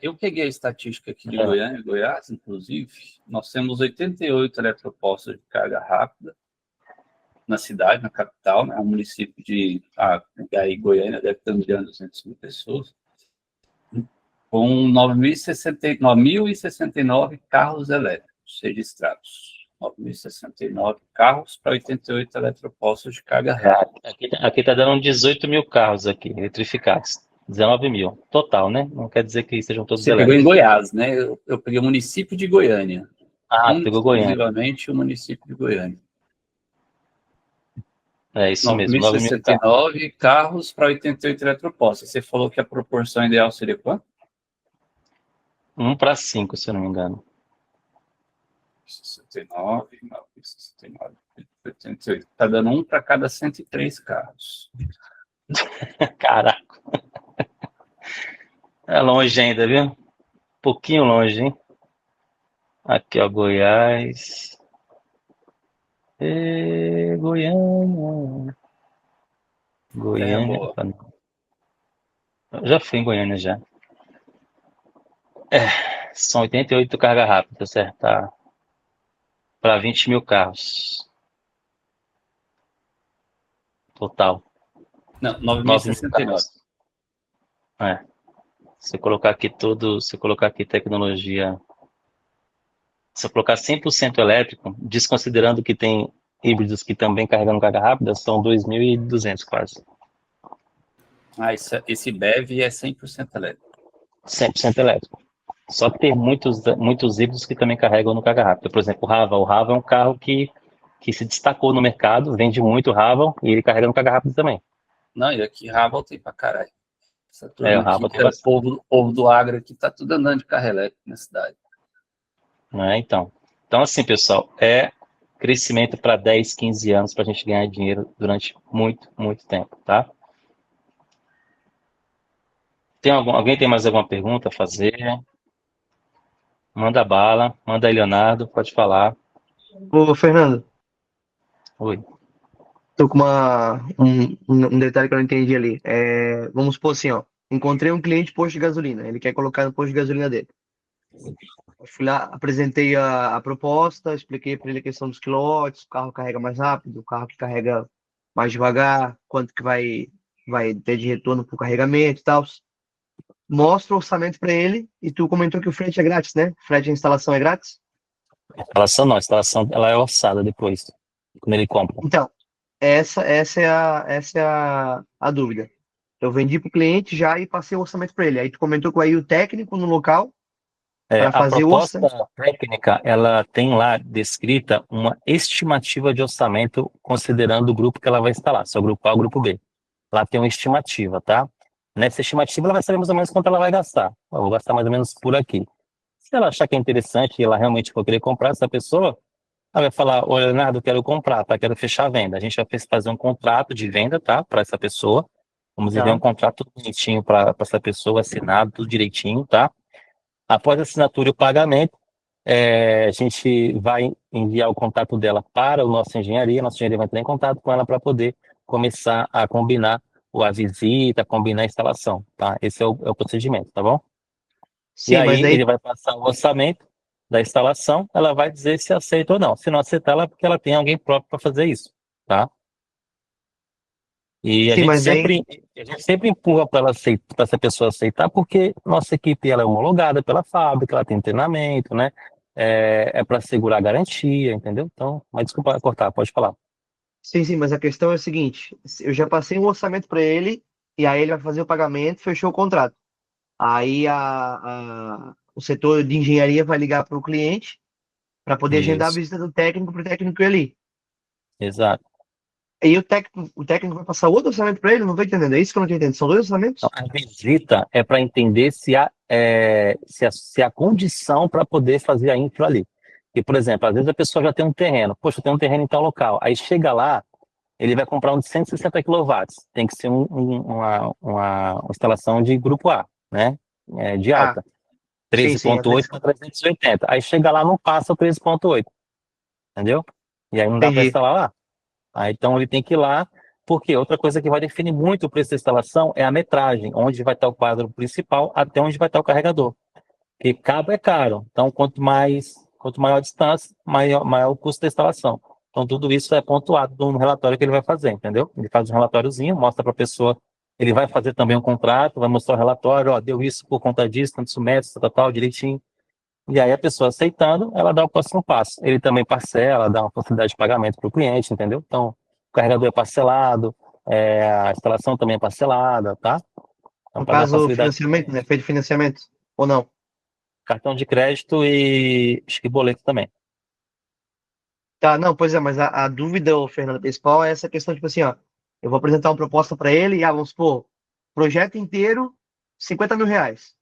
Eu peguei a estatística aqui de Goiânia e Goiás, inclusive. Nós temos 88 eletropostos de carga rápida na cidade, na capital, né? O município de Goiânia deve ter 1.200.000 pessoas, com 9.069 carros elétricos registrados. 9.069 carros para 88 eletropostos de carga rápida. Aqui está dando 18 mil carros aqui, eletrificados. 19 mil. Total, né? Não quer dizer que sejam todos elétricos. Você pegou em Goiás, né? Eu peguei o município de Goiânia. Pegou Goiânia. Exclusivamente o município de Goiânia. É isso mesmo. 9.069 carros para 88 eletropostos. Você falou que a proporção ideal seria quanto? 1 para 5, se eu não me engano. 69, 969, 88. Está dando 1 para cada 103 carros. Caraca. É longe ainda, viu? Um pouquinho longe, hein? Aqui, ó, Goiás. Goiânia. Goiânia. Eu já fui em Goiânia já. São 88 carga rápida, certo? Tá. Para 20 mil carros. Total. Não, 9.069. Se colocar aqui tecnologia, se eu colocar 100% elétrico, desconsiderando que tem híbridos que também carregam carga rápida, são 2.200 quase. Esse BEV é 100% elétrico. 100% elétrico. Só que tem muitos híbridos que também carregam no carga rápida. Por exemplo, o Raval. O Raval é um carro que se destacou no mercado, vende muito Raval e ele carrega no carga rápida também. Não, e aqui Raval tem pra caralho. O Raval tem o povo do agro aqui tá tudo andando de carro elétrico na cidade. Então assim, pessoal, é crescimento para 10, 15 anos para a gente ganhar dinheiro durante muito, muito tempo, tá? Alguém tem mais alguma pergunta a fazer? Manda bala, manda aí, Leonardo, pode falar. Ô, Fernando. Oi. Tô com um detalhe que eu não entendi ali. Vamos supor assim, ó. Encontrei um cliente posto de gasolina. Ele quer colocar no posto de gasolina dele. Eu fui lá, apresentei a proposta, expliquei para ele a questão dos quilowatts, o carro carrega mais rápido, o carro que carrega mais devagar, quanto que vai ter de retorno para o carregamento e tal. Mostra o orçamento para ele e tu comentou que o frete é grátis, né? Frete de instalação é grátis? Instalação não, ela é orçada depois, quando ele compra. Então, essa é a dúvida. Eu vendi para o cliente já e passei o orçamento para ele. Aí tu comentou que vai ir o técnico no local para fazer a proposta técnica, ela tem lá descrita uma estimativa de orçamento considerando o grupo que ela vai instalar, se é o grupo A ou o grupo B. Lá tem uma estimativa, tá? Nessa estimativa ela vai saber mais ou menos quanto ela vai gastar. Eu vou gastar mais ou menos por aqui. Se ela achar que é interessante e ela realmente for querer comprar essa pessoa, ela vai falar, ô Leonardo, eu quero comprar, tá? Quero fechar a venda. A gente vai fazer um contrato de venda, tá? Para essa pessoa. Vamos enviar um contrato tudo bonitinho para essa pessoa, assinado, tudo direitinho, tá? Após a assinatura e o pagamento, a gente vai enviar o contato dela para a nossa engenharia vai entrar em contato com ela para poder começar a combinar a visita, combinar a instalação, tá? Esse é o procedimento, tá bom? E Sim, mas aí daí, ele vai passar o orçamento da instalação, ela vai dizer se aceita ou não. Se não aceitar, ela é porque ela tem alguém próprio para fazer isso, tá? E sim, mas daí, a gente sempre empurra para essa pessoa aceitar, porque nossa equipe ela é homologada pela fábrica, ela tem treinamento, né? É para segurar a garantia, entendeu? Então, mas desculpa cortar, pode falar. sim, mas a questão é a seguinte, eu já passei um orçamento para ele, e aí ele vai fazer o pagamento, fechou o contrato. Aí o setor de engenharia vai ligar para o cliente para poder agendar a Isso, visita do técnico para o técnico ir ali. exato. Aí o técnico vai passar outro orçamento para ele, não estou entendendo. É isso que eu não estou entendendo. São dois Então, orçamentos? a visita é para entender se há condição para poder fazer a infra ali. E, por exemplo, às vezes a pessoa já tem um terreno, poxa, eu tenho um terreno em tal local. Aí chega lá, ele vai comprar um de 160 quilowatts. Tem que ser uma instalação de grupo A, né? De Ah, alta. sim, às 13,8 vezes. para 380. Aí chega lá, não passa o 13,8, entendeu? E aí não dá para Entendi. instalar lá. Aí, então ele tem que ir lá, porque outra coisa que vai definir muito o preço da instalação é a metragem, onde vai estar o quadro principal até onde vai estar o carregador. Porque cabo é caro, então quanto maior a distância, maior o custo da instalação. Então tudo isso é pontuado no relatório que ele vai fazer, entendeu? Ele faz um relatóriozinho, mostra para a pessoa, ele vai fazer também um contrato, vai mostrar o relatório, ó, deu isso por conta disso, tantos metros, tal, direitinho. E aí a pessoa aceitando, ela dá o próximo passo. Ele também parcela, dá uma possibilidade de pagamento para o cliente, entendeu? Então, o carregador é parcelado, a instalação também é parcelada, tá? Então, No para dar caso, facilidade, financiamento, né? Feito financiamento. Ou não? cartão de crédito e acho que boleto também. Tá, não, pois é, mas a dúvida, ô, Fernando, principal é essa questão, tipo assim, ó. Eu vou apresentar uma proposta para ele e, vamos supor, projeto inteiro, R$ 50.000.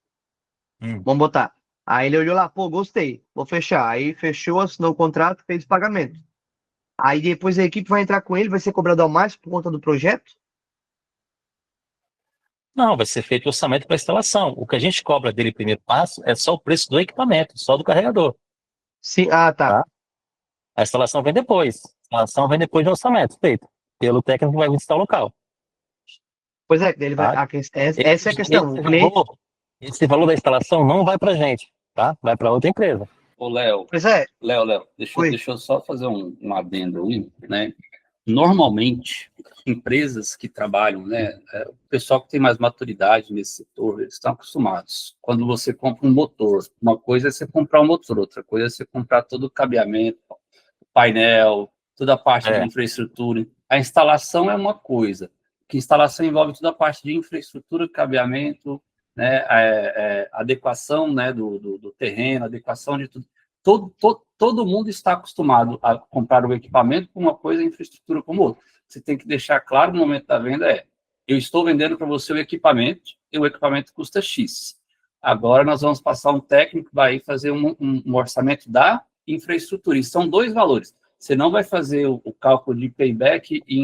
Hum. Vamos botar. Aí ele olhou lá, pô, gostei, vou fechar. Aí fechou, assinou o contrato, fez o pagamento. Aí depois a equipe vai entrar com ele, vai ser cobrado a mais por conta do projeto? Não, vai ser feito o orçamento para instalação. O que a gente cobra dele primeiro passo é só o preço do equipamento, só do carregador, Sim, ah, tá. tá? A instalação vem depois. A instalação vem depois do orçamento feito pelo técnico que vai visitar o local, Pois é, ele vai, tá? essa é a questão. O cliente, Esse valor da instalação não vai para a gente, tá? Vai para outra empresa. Ô, Léo, pois é, Léo, oi. deixa eu só fazer um adendo aí, né? Normalmente, empresas que trabalham, né, o pessoal que tem mais maturidade nesse setor, eles estão acostumados. Quando você compra um motor, uma coisa é você comprar um motor, outra coisa é você comprar todo o cabeamento, o painel, toda a parte de É, infraestrutura. A instalação é uma coisa, que instalação envolve toda a parte de infraestrutura, cabeamento, né, adequação, né, do terreno, adequação de tudo. Todo mundo está acostumado a comprar o equipamento com uma coisa e a infraestrutura como outra. Você tem que deixar claro no momento da venda eu estou vendendo para você o equipamento e o equipamento custa X. Agora nós vamos passar um técnico que vai fazer um orçamento da infraestrutura. E são dois valores. Você não vai fazer o cálculo de payback e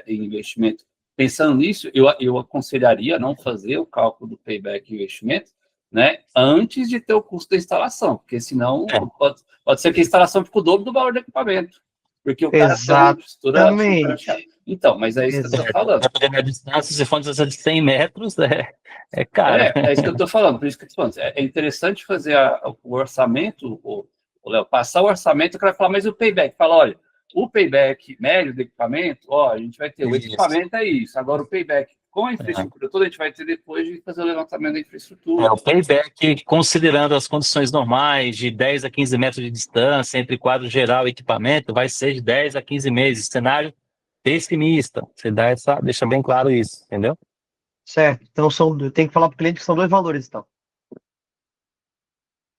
investimento. Pensando nisso, eu aconselharia não fazer o cálculo do payback e investimento, né, antes de ter o custo da instalação, porque senão é. pode ser que a instalação fique o dobro do valor do equipamento, porque o cara tem uma estrutura super achada. Exatamente. Então, mas é isso que eu estou falando. Dependendo da distância, se for de 100 metros, é caro. É isso que eu estou falando, por isso que eu estou falando. É interessante fazer o orçamento, o Léo, passar o orçamento, o cara vai falar, mas o payback? Fala, olha, o payback médio do equipamento, ó, a gente vai ter, o Isso. equipamento é isso, agora o payback com a infraestrutura toda, a gente vai ter depois de fazer o levantamento da infraestrutura. O payback, considerando as condições normais, de 10 a 15 metros de distância entre quadro geral e equipamento, vai ser de 10 a 15 meses. Cenário pessimista. Você deixa bem claro isso, entendeu? Certo. Então tem que falar para o cliente que são dois valores, então.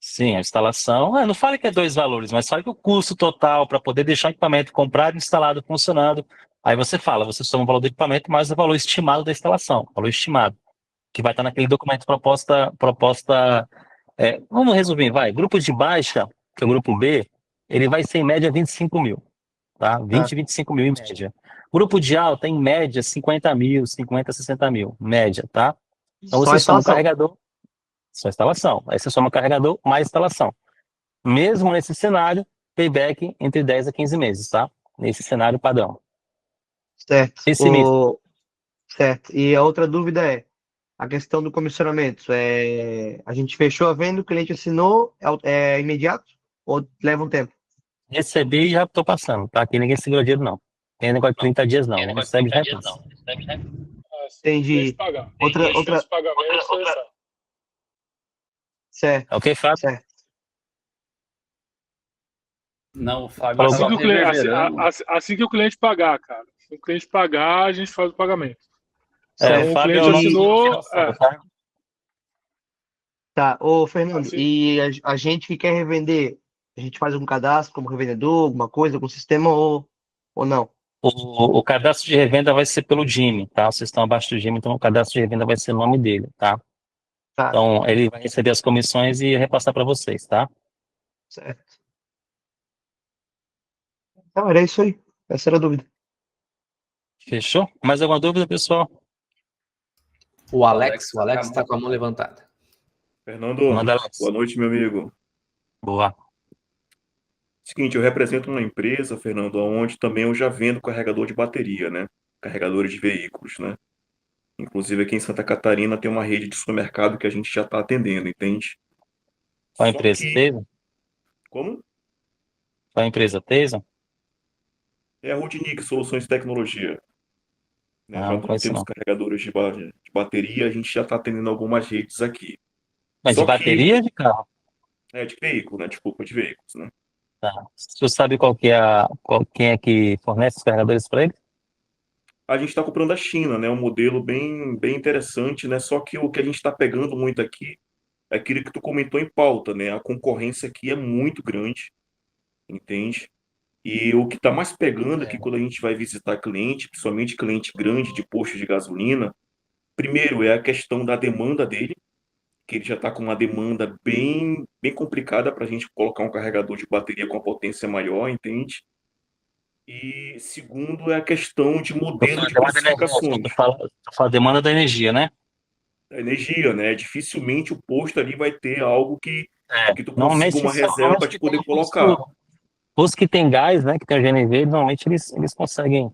Sim, a instalação. Não fale que é dois valores, mas fale que o custo total para poder deixar o equipamento comprado, instalado, funcionando. Aí você fala, você soma o valor do equipamento mais o valor estimado da instalação, valor estimado, que vai estar naquele documento proposta. Vamos resumir, vai. Grupo de baixa, que é o grupo B, ele vai ser em média 25 mil, tá? Tá. 25 mil em média. Grupo de alta, em média, 50 mil, 50, 60 mil, média, tá? Então Só a você soma o instalação. carregador, só instalação. Aí você soma o carregador mais instalação. Mesmo nesse cenário, payback entre 10 a 15 meses, tá? Nesse cenário padrão. Certo. Pessimista. Certo. E a outra dúvida é, a questão do comissionamento. A gente fechou a venda, o cliente assinou, é imediato ou leva um tempo? Recebi e já estou passando, tá? Aqui ninguém segura dinheiro, não. Tem negócio de 30 dias, não. Recebe já repassa. Entendi. Pagar. Outra, Os pagamentos, você sabe. certo, Ok, Fábio? certo. Não, o Fábio Falou, tá Assim que, reverberando. assim que o cliente pagar, cara. Se o cliente pagar, a gente faz o pagamento. Certo. Então, o Fábio é o cliente nosso assinou. financeiro, tá? Tá, ô Fernando, Assim, e a gente que quer revender, a gente faz algum cadastro como revendedor, alguma coisa, algum sistema ou não? O cadastro de revenda vai ser pelo Jimmy, tá? Vocês estão abaixo do Jimmy, então o cadastro de revenda vai ser o nome dele, tá? Tá, Então ele vai receber as comissões e repassar para vocês, tá? certo. Então, era isso aí. Essa era a dúvida. Fechou? Mais alguma dúvida, pessoal? O Alex está com a mão levantada. Fernando, Manda, Alex. boa noite, meu amigo. Boa. Seguinte, eu represento uma empresa, Fernando, onde também eu já vendo carregador de bateria, né? Carregadores de veículos, né? Inclusive aqui em Santa Catarina tem uma rede de supermercado que a gente já está atendendo, entende? Qual a Só empresa? que, Tesa? como? Qual a empresa? Tesa? É a Rudnick Soluções de Tecnologia, né? Ah, Já não conheço temos não. carregadores de bateria, a gente já está atendendo algumas redes aqui. Mas de Só que, bateria ou de carro? de veículo, né? Desculpa, de veículos, né? Tá. Você sabe quem é que fornece os carregadores para ele? A gente está comprando da China, né? Um modelo bem interessante, né? Só que o que a gente está pegando muito aqui é aquilo que tu comentou em pauta, né? A concorrência aqui é muito grande, entende? E o que está mais pegando aqui quando a gente vai visitar cliente, principalmente cliente grande de posto de gasolina, primeiro é a questão da demanda dele, que ele já está com uma demanda bem complicada para a gente colocar um carregador de bateria com a potência maior, entende? E segundo é a questão de Tu modelo fala de demanda da energia, precificações. tu fala demanda da energia, né? A energia, né? Dificilmente o posto ali vai ter algo que tu consiga Normalmente, uma reserva para te que tem poder colocar. os que tem gás, né, que tem o GNV, normalmente eles conseguem.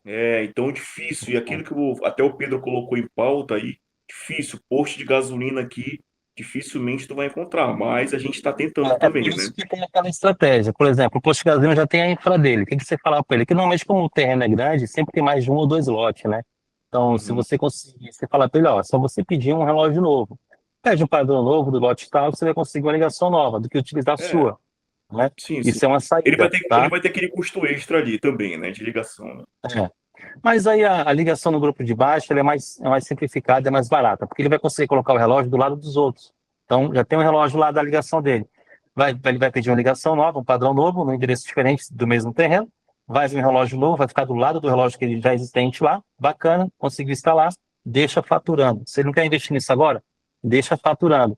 Então difícil. E aquilo que até o Pedro colocou em pauta aí, difícil. Posto de gasolina aqui, dificilmente tu vai encontrar, mas a gente está tentando É por também, né? isso que tem aquela estratégia. Por exemplo, o posto de gasolina já tem a infra dele. O que que você fala para ele? Que normalmente, como o terreno é grande, sempre tem mais de um ou dois lotes, né? Então, se Uhum. você conseguir, você fala para ele, ó, só você pedir um relógio novo. Pede um padrão novo do lote tal, você vai conseguir uma ligação nova do que utilizar a É, sua, né? sim, sim. Isso é uma saída, Ele tá? vai ter aquele custo extra ali também, né? De ligação, né? É. Mas aí a ligação no grupo de baixo ela é mais simplificada, é mais barata, porque ele vai conseguir colocar o relógio do lado dos outros. Então, já tem um relógio lá da ligação dele. Ele vai pedir uma ligação nova, um padrão novo, num endereço diferente do mesmo terreno. Vai vir um relógio novo, vai ficar do lado do relógio que ele já existente lá. Bacana, conseguiu instalar, deixa faturando. Você não quer investir nisso agora? Deixa faturando.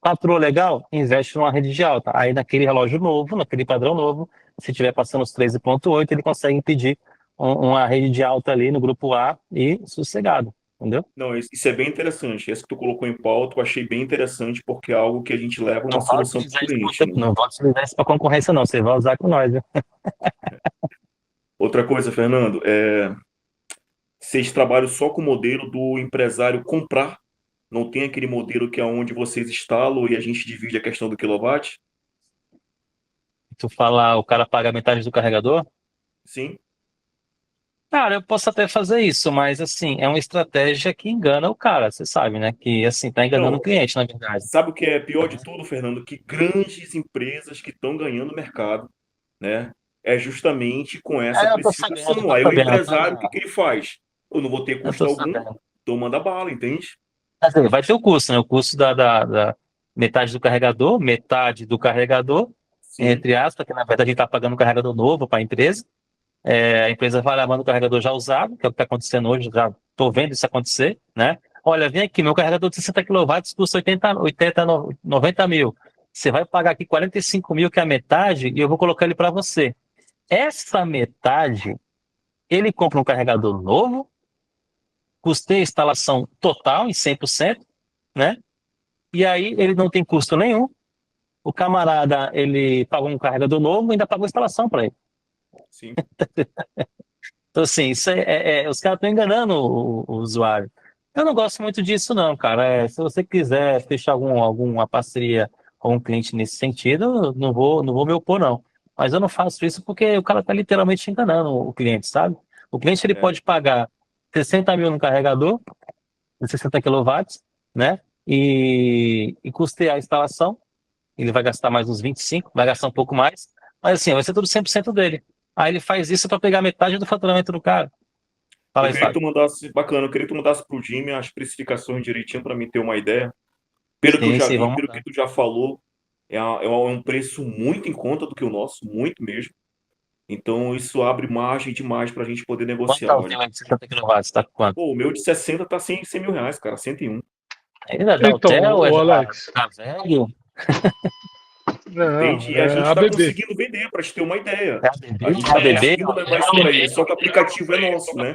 Faturou legal? Investe numa rede de alta. Aí naquele relógio novo, naquele padrão novo, se estiver passando os 13,8, ele consegue pedir uma rede de alta ali no grupo A e sossegado, entendeu? Não, isso é bem interessante. Essa que tu colocou em pauta, eu achei bem interessante, porque é algo que a gente leva uma Não vai solução para o utilizar isso cliente, né? não vai utilizar isso para concorrência, não. Você vai usar com nós, viu? Outra coisa, Fernando, vocês trabalham só com o modelo do empresário comprar. Não tem aquele modelo que é onde vocês instalam e a gente divide a questão do quilowatt? Tu fala, o cara paga metade do carregador? Sim. Cara, eu posso até fazer isso, mas assim, é uma estratégia que engana o cara, você sabe, né? Que assim, tá enganando o Não, cliente, na verdade. sabe o que é pior de tudo, Fernando? Que grandes empresas que estão ganhando mercado, né? É justamente com essa É, eu tô sabendo, eu precificação. tô Aí o sabendo, empresário, o que ele faz? Eu não vou ter eu custo tô algum, sabendo. então manda bala, entende? Quer dizer, vai ter o custo, né? O custo da metade do carregador, Sim. entre aspas, que na verdade a gente está pagando um carregador novo para a empresa. A empresa vai lá, manda o carregador já usado, que é o que está acontecendo hoje, já estou vendo isso acontecer, né? Olha, vem aqui, meu carregador de 60 kW custa 90 mil. Você vai pagar aqui 45 mil, que é a metade, e eu vou colocar ele para você. Essa metade, ele compra um carregador novo, custeia a instalação total em 100%, né? E aí ele não tem custo nenhum. O camarada, ele pagou um carregador novo e ainda pagou a instalação para ele. Sim. Então, assim, os caras estão enganando o usuário. Eu não gosto muito disso, não, cara. Se você quiser fechar alguma parceria com um cliente nesse sentido, eu não vou me opor, não. Mas eu não faço isso porque o cara está literalmente enganando o cliente, sabe? O cliente ele É. pode pagar 60 mil no carregador, de 60 quilowatts, né? E custear a instalação. Ele vai gastar mais uns 25, vai gastar um pouco mais, mas assim, vai ser tudo 100% dele. Aí ele faz isso para pegar metade do faturamento do cara. Fala Eu aí, queria que Fábio. tu mandasse, bacana, eu queria que tu mandasse pro Jimmy as especificações direitinho para mim ter uma ideia. Pelo que eu Sim, já sim, vi, vamos pelo que lá. tu já falou, é um preço muito em conta do que o nosso, muito mesmo. Então isso abre margem demais para a gente poder Quanto negociar, tá o olha. teu aí de 60 quilowatts? Tá com quanto? Pô, o meu de 60 tá 100 mil reais, cara, 101. Ainda dá Então, hotel ou é o já Alex, tá velho? não, Entende? E a é gente está ABB. conseguindo vender, para te ter uma ideia. É a bebê, A gente é a está bebê, conseguindo levar isso para ele. Só que o aplicativo é nosso, né?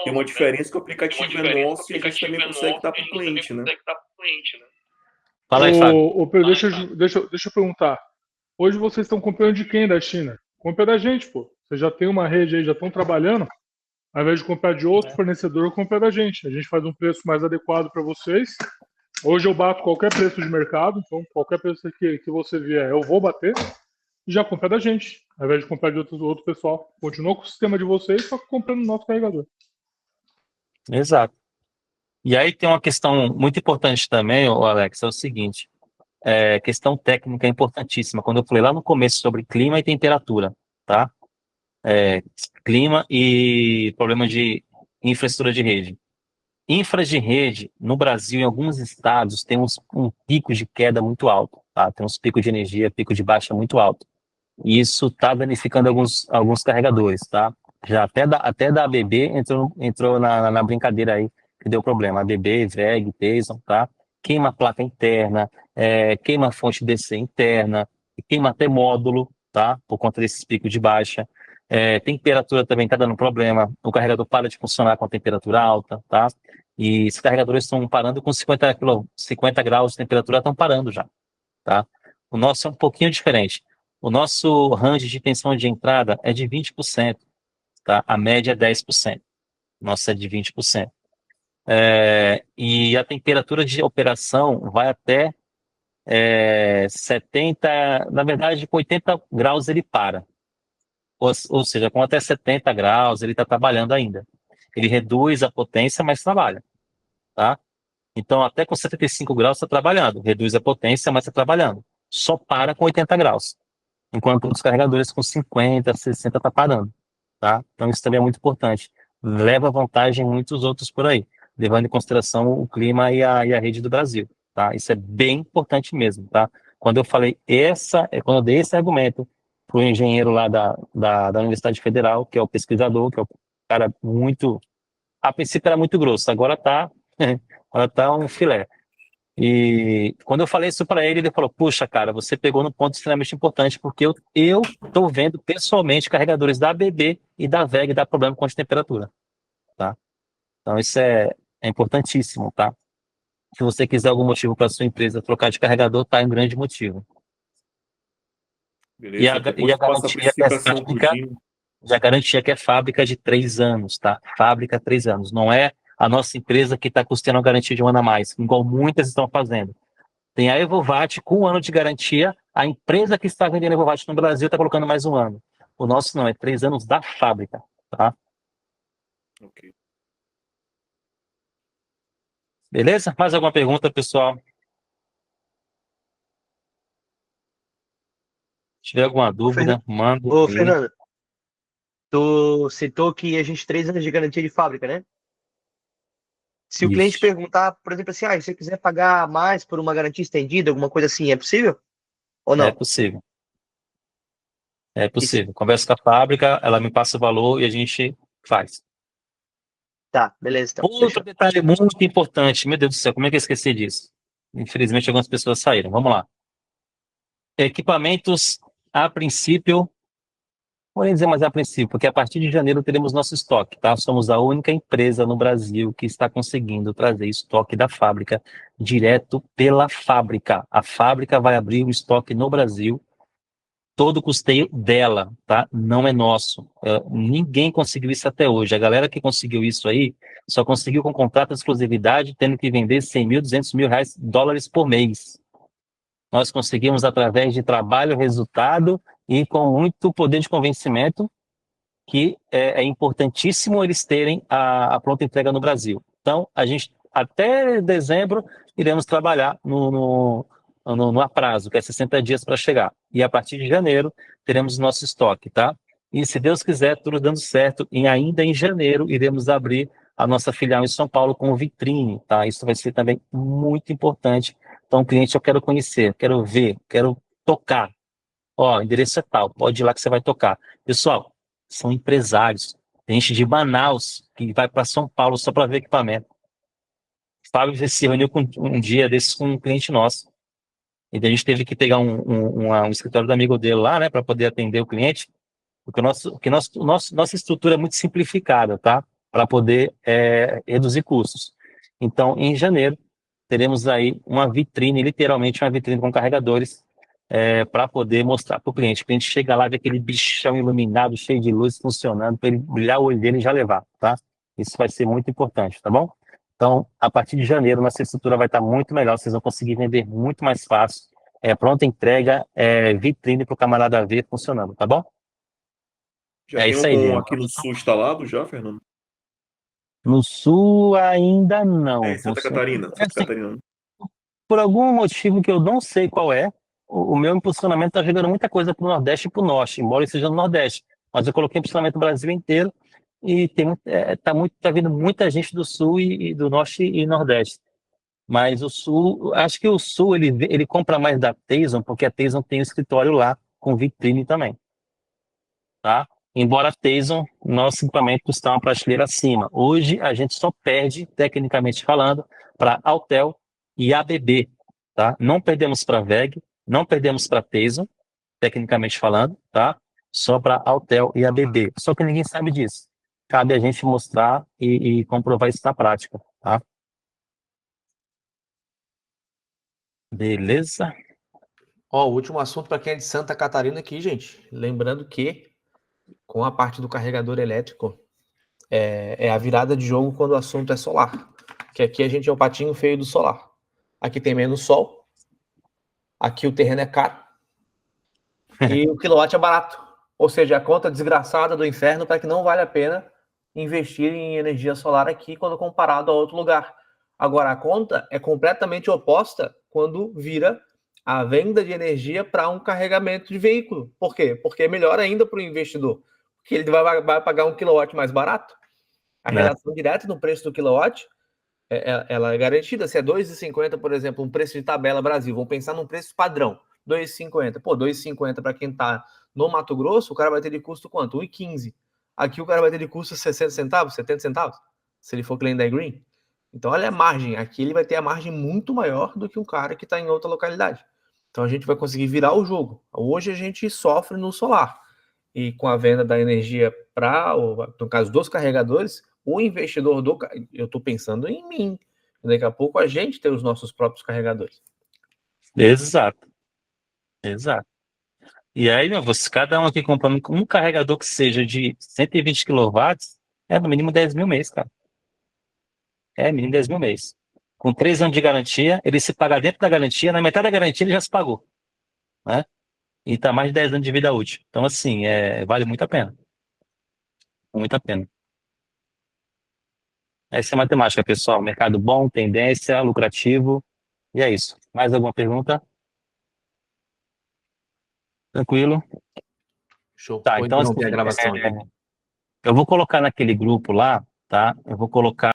Tem uma diferença que o aplicativo é nosso e a gente também consegue dar para o cliente, né? Fala aí, Fábio. Ô Pedro, deixa eu perguntar. Hoje vocês estão comprando de quem da China? Compra da gente, pô. Vocês já tem uma rede aí, já estão trabalhando. Ao invés de comprar de outro fornecedor, compra da gente. A gente faz um preço mais adequado para vocês. Hoje eu bato qualquer preço de mercado, então qualquer preço que você vier, eu vou bater e já compra da gente. Ao invés de comprar de outro pessoal. Continua com o sistema de vocês, só que comprando no nosso carregador. Exato. E aí tem uma questão muito importante também, ô Alex, é o seguinte, questão técnica é importantíssima. Quando eu falei lá no começo sobre clima e temperatura, tá? Clima e problema de infraestrutura de rede. Infras de rede, no Brasil, em alguns estados, tem um pico de queda muito alto, tá? Tem uns picos de energia, pico de baixa muito alto. E isso está danificando alguns carregadores, tá? Já até da ABB entrou na brincadeira aí, que deu problema. ABB, VEG, Teson, tá? Queima a placa interna, queima a fonte DC interna, queima até módulo, tá? Por conta desses picos de baixa. Temperatura também está dando problema. O carregador para de funcionar com a temperatura alta, tá? E esses carregadores estão parando com 50 graus de temperatura, estão parando já, tá? O nosso é um pouquinho diferente. O nosso range de tensão de entrada é de 20%, tá? A média é 10%. Nossa é de 20%. E a temperatura de operação vai até 70, na verdade, com 80 graus ele para. Ou seja, com até 70 graus ele está trabalhando ainda. Ele reduz a potência, mas trabalha, tá? Então, até com 75 graus está trabalhando. Reduz a potência, mas está trabalhando. Só para com 80 graus. Enquanto os carregadores com 50, 60 tá parando, tá? Então isso também é muito importante. Leva vantagem em muitos outros por aí, levando em consideração o clima e a rede do Brasil, tá? Isso é bem importante mesmo, tá? Quando eu falei quando eu dei esse argumento para o engenheiro lá da Universidade Federal, que é o pesquisador, que é o cara muito, a princípio era muito grosso, agora tá um filé. E quando eu falei isso para ele, ele falou: Puxa, cara, você pegou num ponto extremamente importante, porque eu estou vendo pessoalmente carregadores da ABB e da VEG dar problema com a temperatura, tá? Então isso é importantíssimo, tá? Se você quiser algum motivo para sua empresa trocar de carregador, tá um grande motivo. E a, Beleza? e Depois a tu passa a garantia que é especificação pro fábrica, Jimmy. já garantia que é fábrica de 3 anos, tá? Fábrica 3 anos. Não é a nossa empresa que está custeando a garantia de 1 ano a mais, igual muitas estão fazendo. Tem a Evovat com 1 ano de garantia. A empresa que está vendendo a Evovat no Brasil está colocando mais 1 ano. O nosso não, é 3 anos da fábrica, tá? Ok. Beleza? Mais alguma pergunta, pessoal? Se tiver alguma Ô, dúvida, manda Ô, aí. Fernando, tu citou que a gente 3 anos de garantia de fábrica, né? Se o cliente Isso. perguntar, por exemplo, assim, se você quiser pagar mais por uma garantia estendida, alguma coisa assim, é possível? Ou É não? possível. É Isso, possível. Conversa com a fábrica, ela me passa o valor e a gente faz. tá, beleza, então. Outro Fechou. detalhe muito importante. Meu Deus do céu, como é que eu esqueci disso? Infelizmente, algumas pessoas saíram. Vamos lá. Equipamentos, a princípio, vou nem dizer mais a princípio, porque a partir de janeiro teremos nosso estoque, tá? Somos a única empresa no Brasil que está conseguindo trazer estoque da fábrica direto pela fábrica. A fábrica vai abrir o estoque no Brasil todo o custeio dela, tá? Não é nosso. Ninguém conseguiu isso até hoje. A galera que conseguiu isso aí só conseguiu com contrato de exclusividade, tendo que vender 100 mil, 200 mil reais, dólares por mês. Nós conseguimos através de trabalho, resultado e com muito poder de convencimento, que é importantíssimo eles terem a pronta entrega no Brasil. Então, a gente, até dezembro, iremos trabalhar no a prazo, que é 60 dias para chegar. E a partir de janeiro, teremos nosso estoque, tá? E se Deus quiser, tudo dando certo, e ainda em janeiro, iremos abrir a nossa filial em São Paulo com vitrine, tá? Isso vai ser também muito importante. Então, cliente, eu quero conhecer, quero ver, quero tocar. Ó, o endereço é tal, pode ir lá que você vai tocar. Pessoal, são empresários. Tem gente de Manaus que vai para São Paulo só para ver equipamento. O Fábio se reuniu um dia desses com um cliente nosso. E daí a gente teve que pegar um escritório do amigo dele lá, né, para poder atender o cliente. Porque nossa estrutura é muito simplificada, tá? Para poder reduzir custos. Então, em janeiro, teremos aí uma vitrine, literalmente uma vitrine com carregadores, para poder mostrar para o cliente. O cliente chega lá, vê aquele bichão iluminado, cheio de luz, funcionando, para ele brilhar o olho dele e já levar, tá? Isso vai ser muito importante, tá bom? Então, a partir de janeiro, nossa estrutura vai estar muito melhor, vocês vão conseguir vender muito mais fácil. Pronta entrega, vitrine para o camarada ver funcionando, tá bom? Já tem Isso aí, algum gente. aqui no sul instalado já, Fernando? No sul ainda não. Em Santa Catarina. Santa Assim, Catarina. por algum motivo que eu não sei qual é, o meu impulsionamento está jogando muita coisa para o Nordeste e para o Norte, embora ele seja no Nordeste. Mas eu coloquei impulsionamento no Brasil inteiro e tá vindo muita gente do Sul e do Norte e Nordeste. Mas o Sul, acho que o Sul ele compra mais da Teison, porque a Teison tem um escritório lá com vitrine também, tá? Embora a Teison, nosso equipamento está uma prateleira acima. Hoje a gente só perde, tecnicamente falando, para Autel e ABB, tá? Não perdemos para VEG, não perdemos para Teison, tecnicamente falando, tá? Só para Autel e ABB. Só que ninguém sabe disso. Cabe a gente mostrar e comprovar isso na prática, tá? Beleza? Ó, o último assunto para quem é de Santa Catarina aqui, gente. Lembrando que com a parte do carregador elétrico é a virada de jogo quando o assunto é solar. Que aqui a gente é o patinho feio do solar. Aqui tem menos sol. Aqui o terreno é caro. E o quilowatt é barato. Ou seja, a conta desgraçada do inferno para que não vale a pena investir em energia solar aqui quando comparado a outro lugar. Agora, a conta é completamente oposta quando vira a venda de energia para um carregamento de veículo. Por quê? Porque é melhor ainda para o investidor. Porque ele vai pagar um quilowatt mais barato. A relação direta no preço do quilowatt ela é garantida. Se é 2,50, por exemplo, um preço de tabela Brasil, vamos pensar num preço padrão, 2,50. Pô, 2,50 para quem está no Mato Grosso, o cara vai ter de custo quanto? 1,15. Aqui o cara vai ter de custo 60 centavos, 70 centavos, se ele for cliente da Green. Então, olha a margem. Aqui ele vai ter a margem muito maior do que um cara que está em outra localidade. Então, a gente vai conseguir virar o jogo. Hoje a gente sofre no solar. E com a venda da energia para, no caso dos carregadores, o investidor eu estou pensando em mim. Daqui a pouco a gente tem os nossos próprios carregadores. Exato. Exato. E aí, cada um aqui comprando um carregador que seja de 120 kW, no mínimo 10 mil mês, cara. Mínimo 10 mil mês. Com 3 anos de garantia, ele se paga dentro da garantia, na metade da garantia ele já se pagou, né? E tá mais de 10 anos de vida útil. Então, assim, vale muito a pena. Muito a pena. Essa é a matemática, pessoal. Mercado bom, tendência, lucrativo. E é isso. Mais alguma pergunta? Tranquilo? Show. Tá, Vou então, assim, interromper a gravação aqui. eu vou colocar naquele grupo lá, tá? Eu vou colocar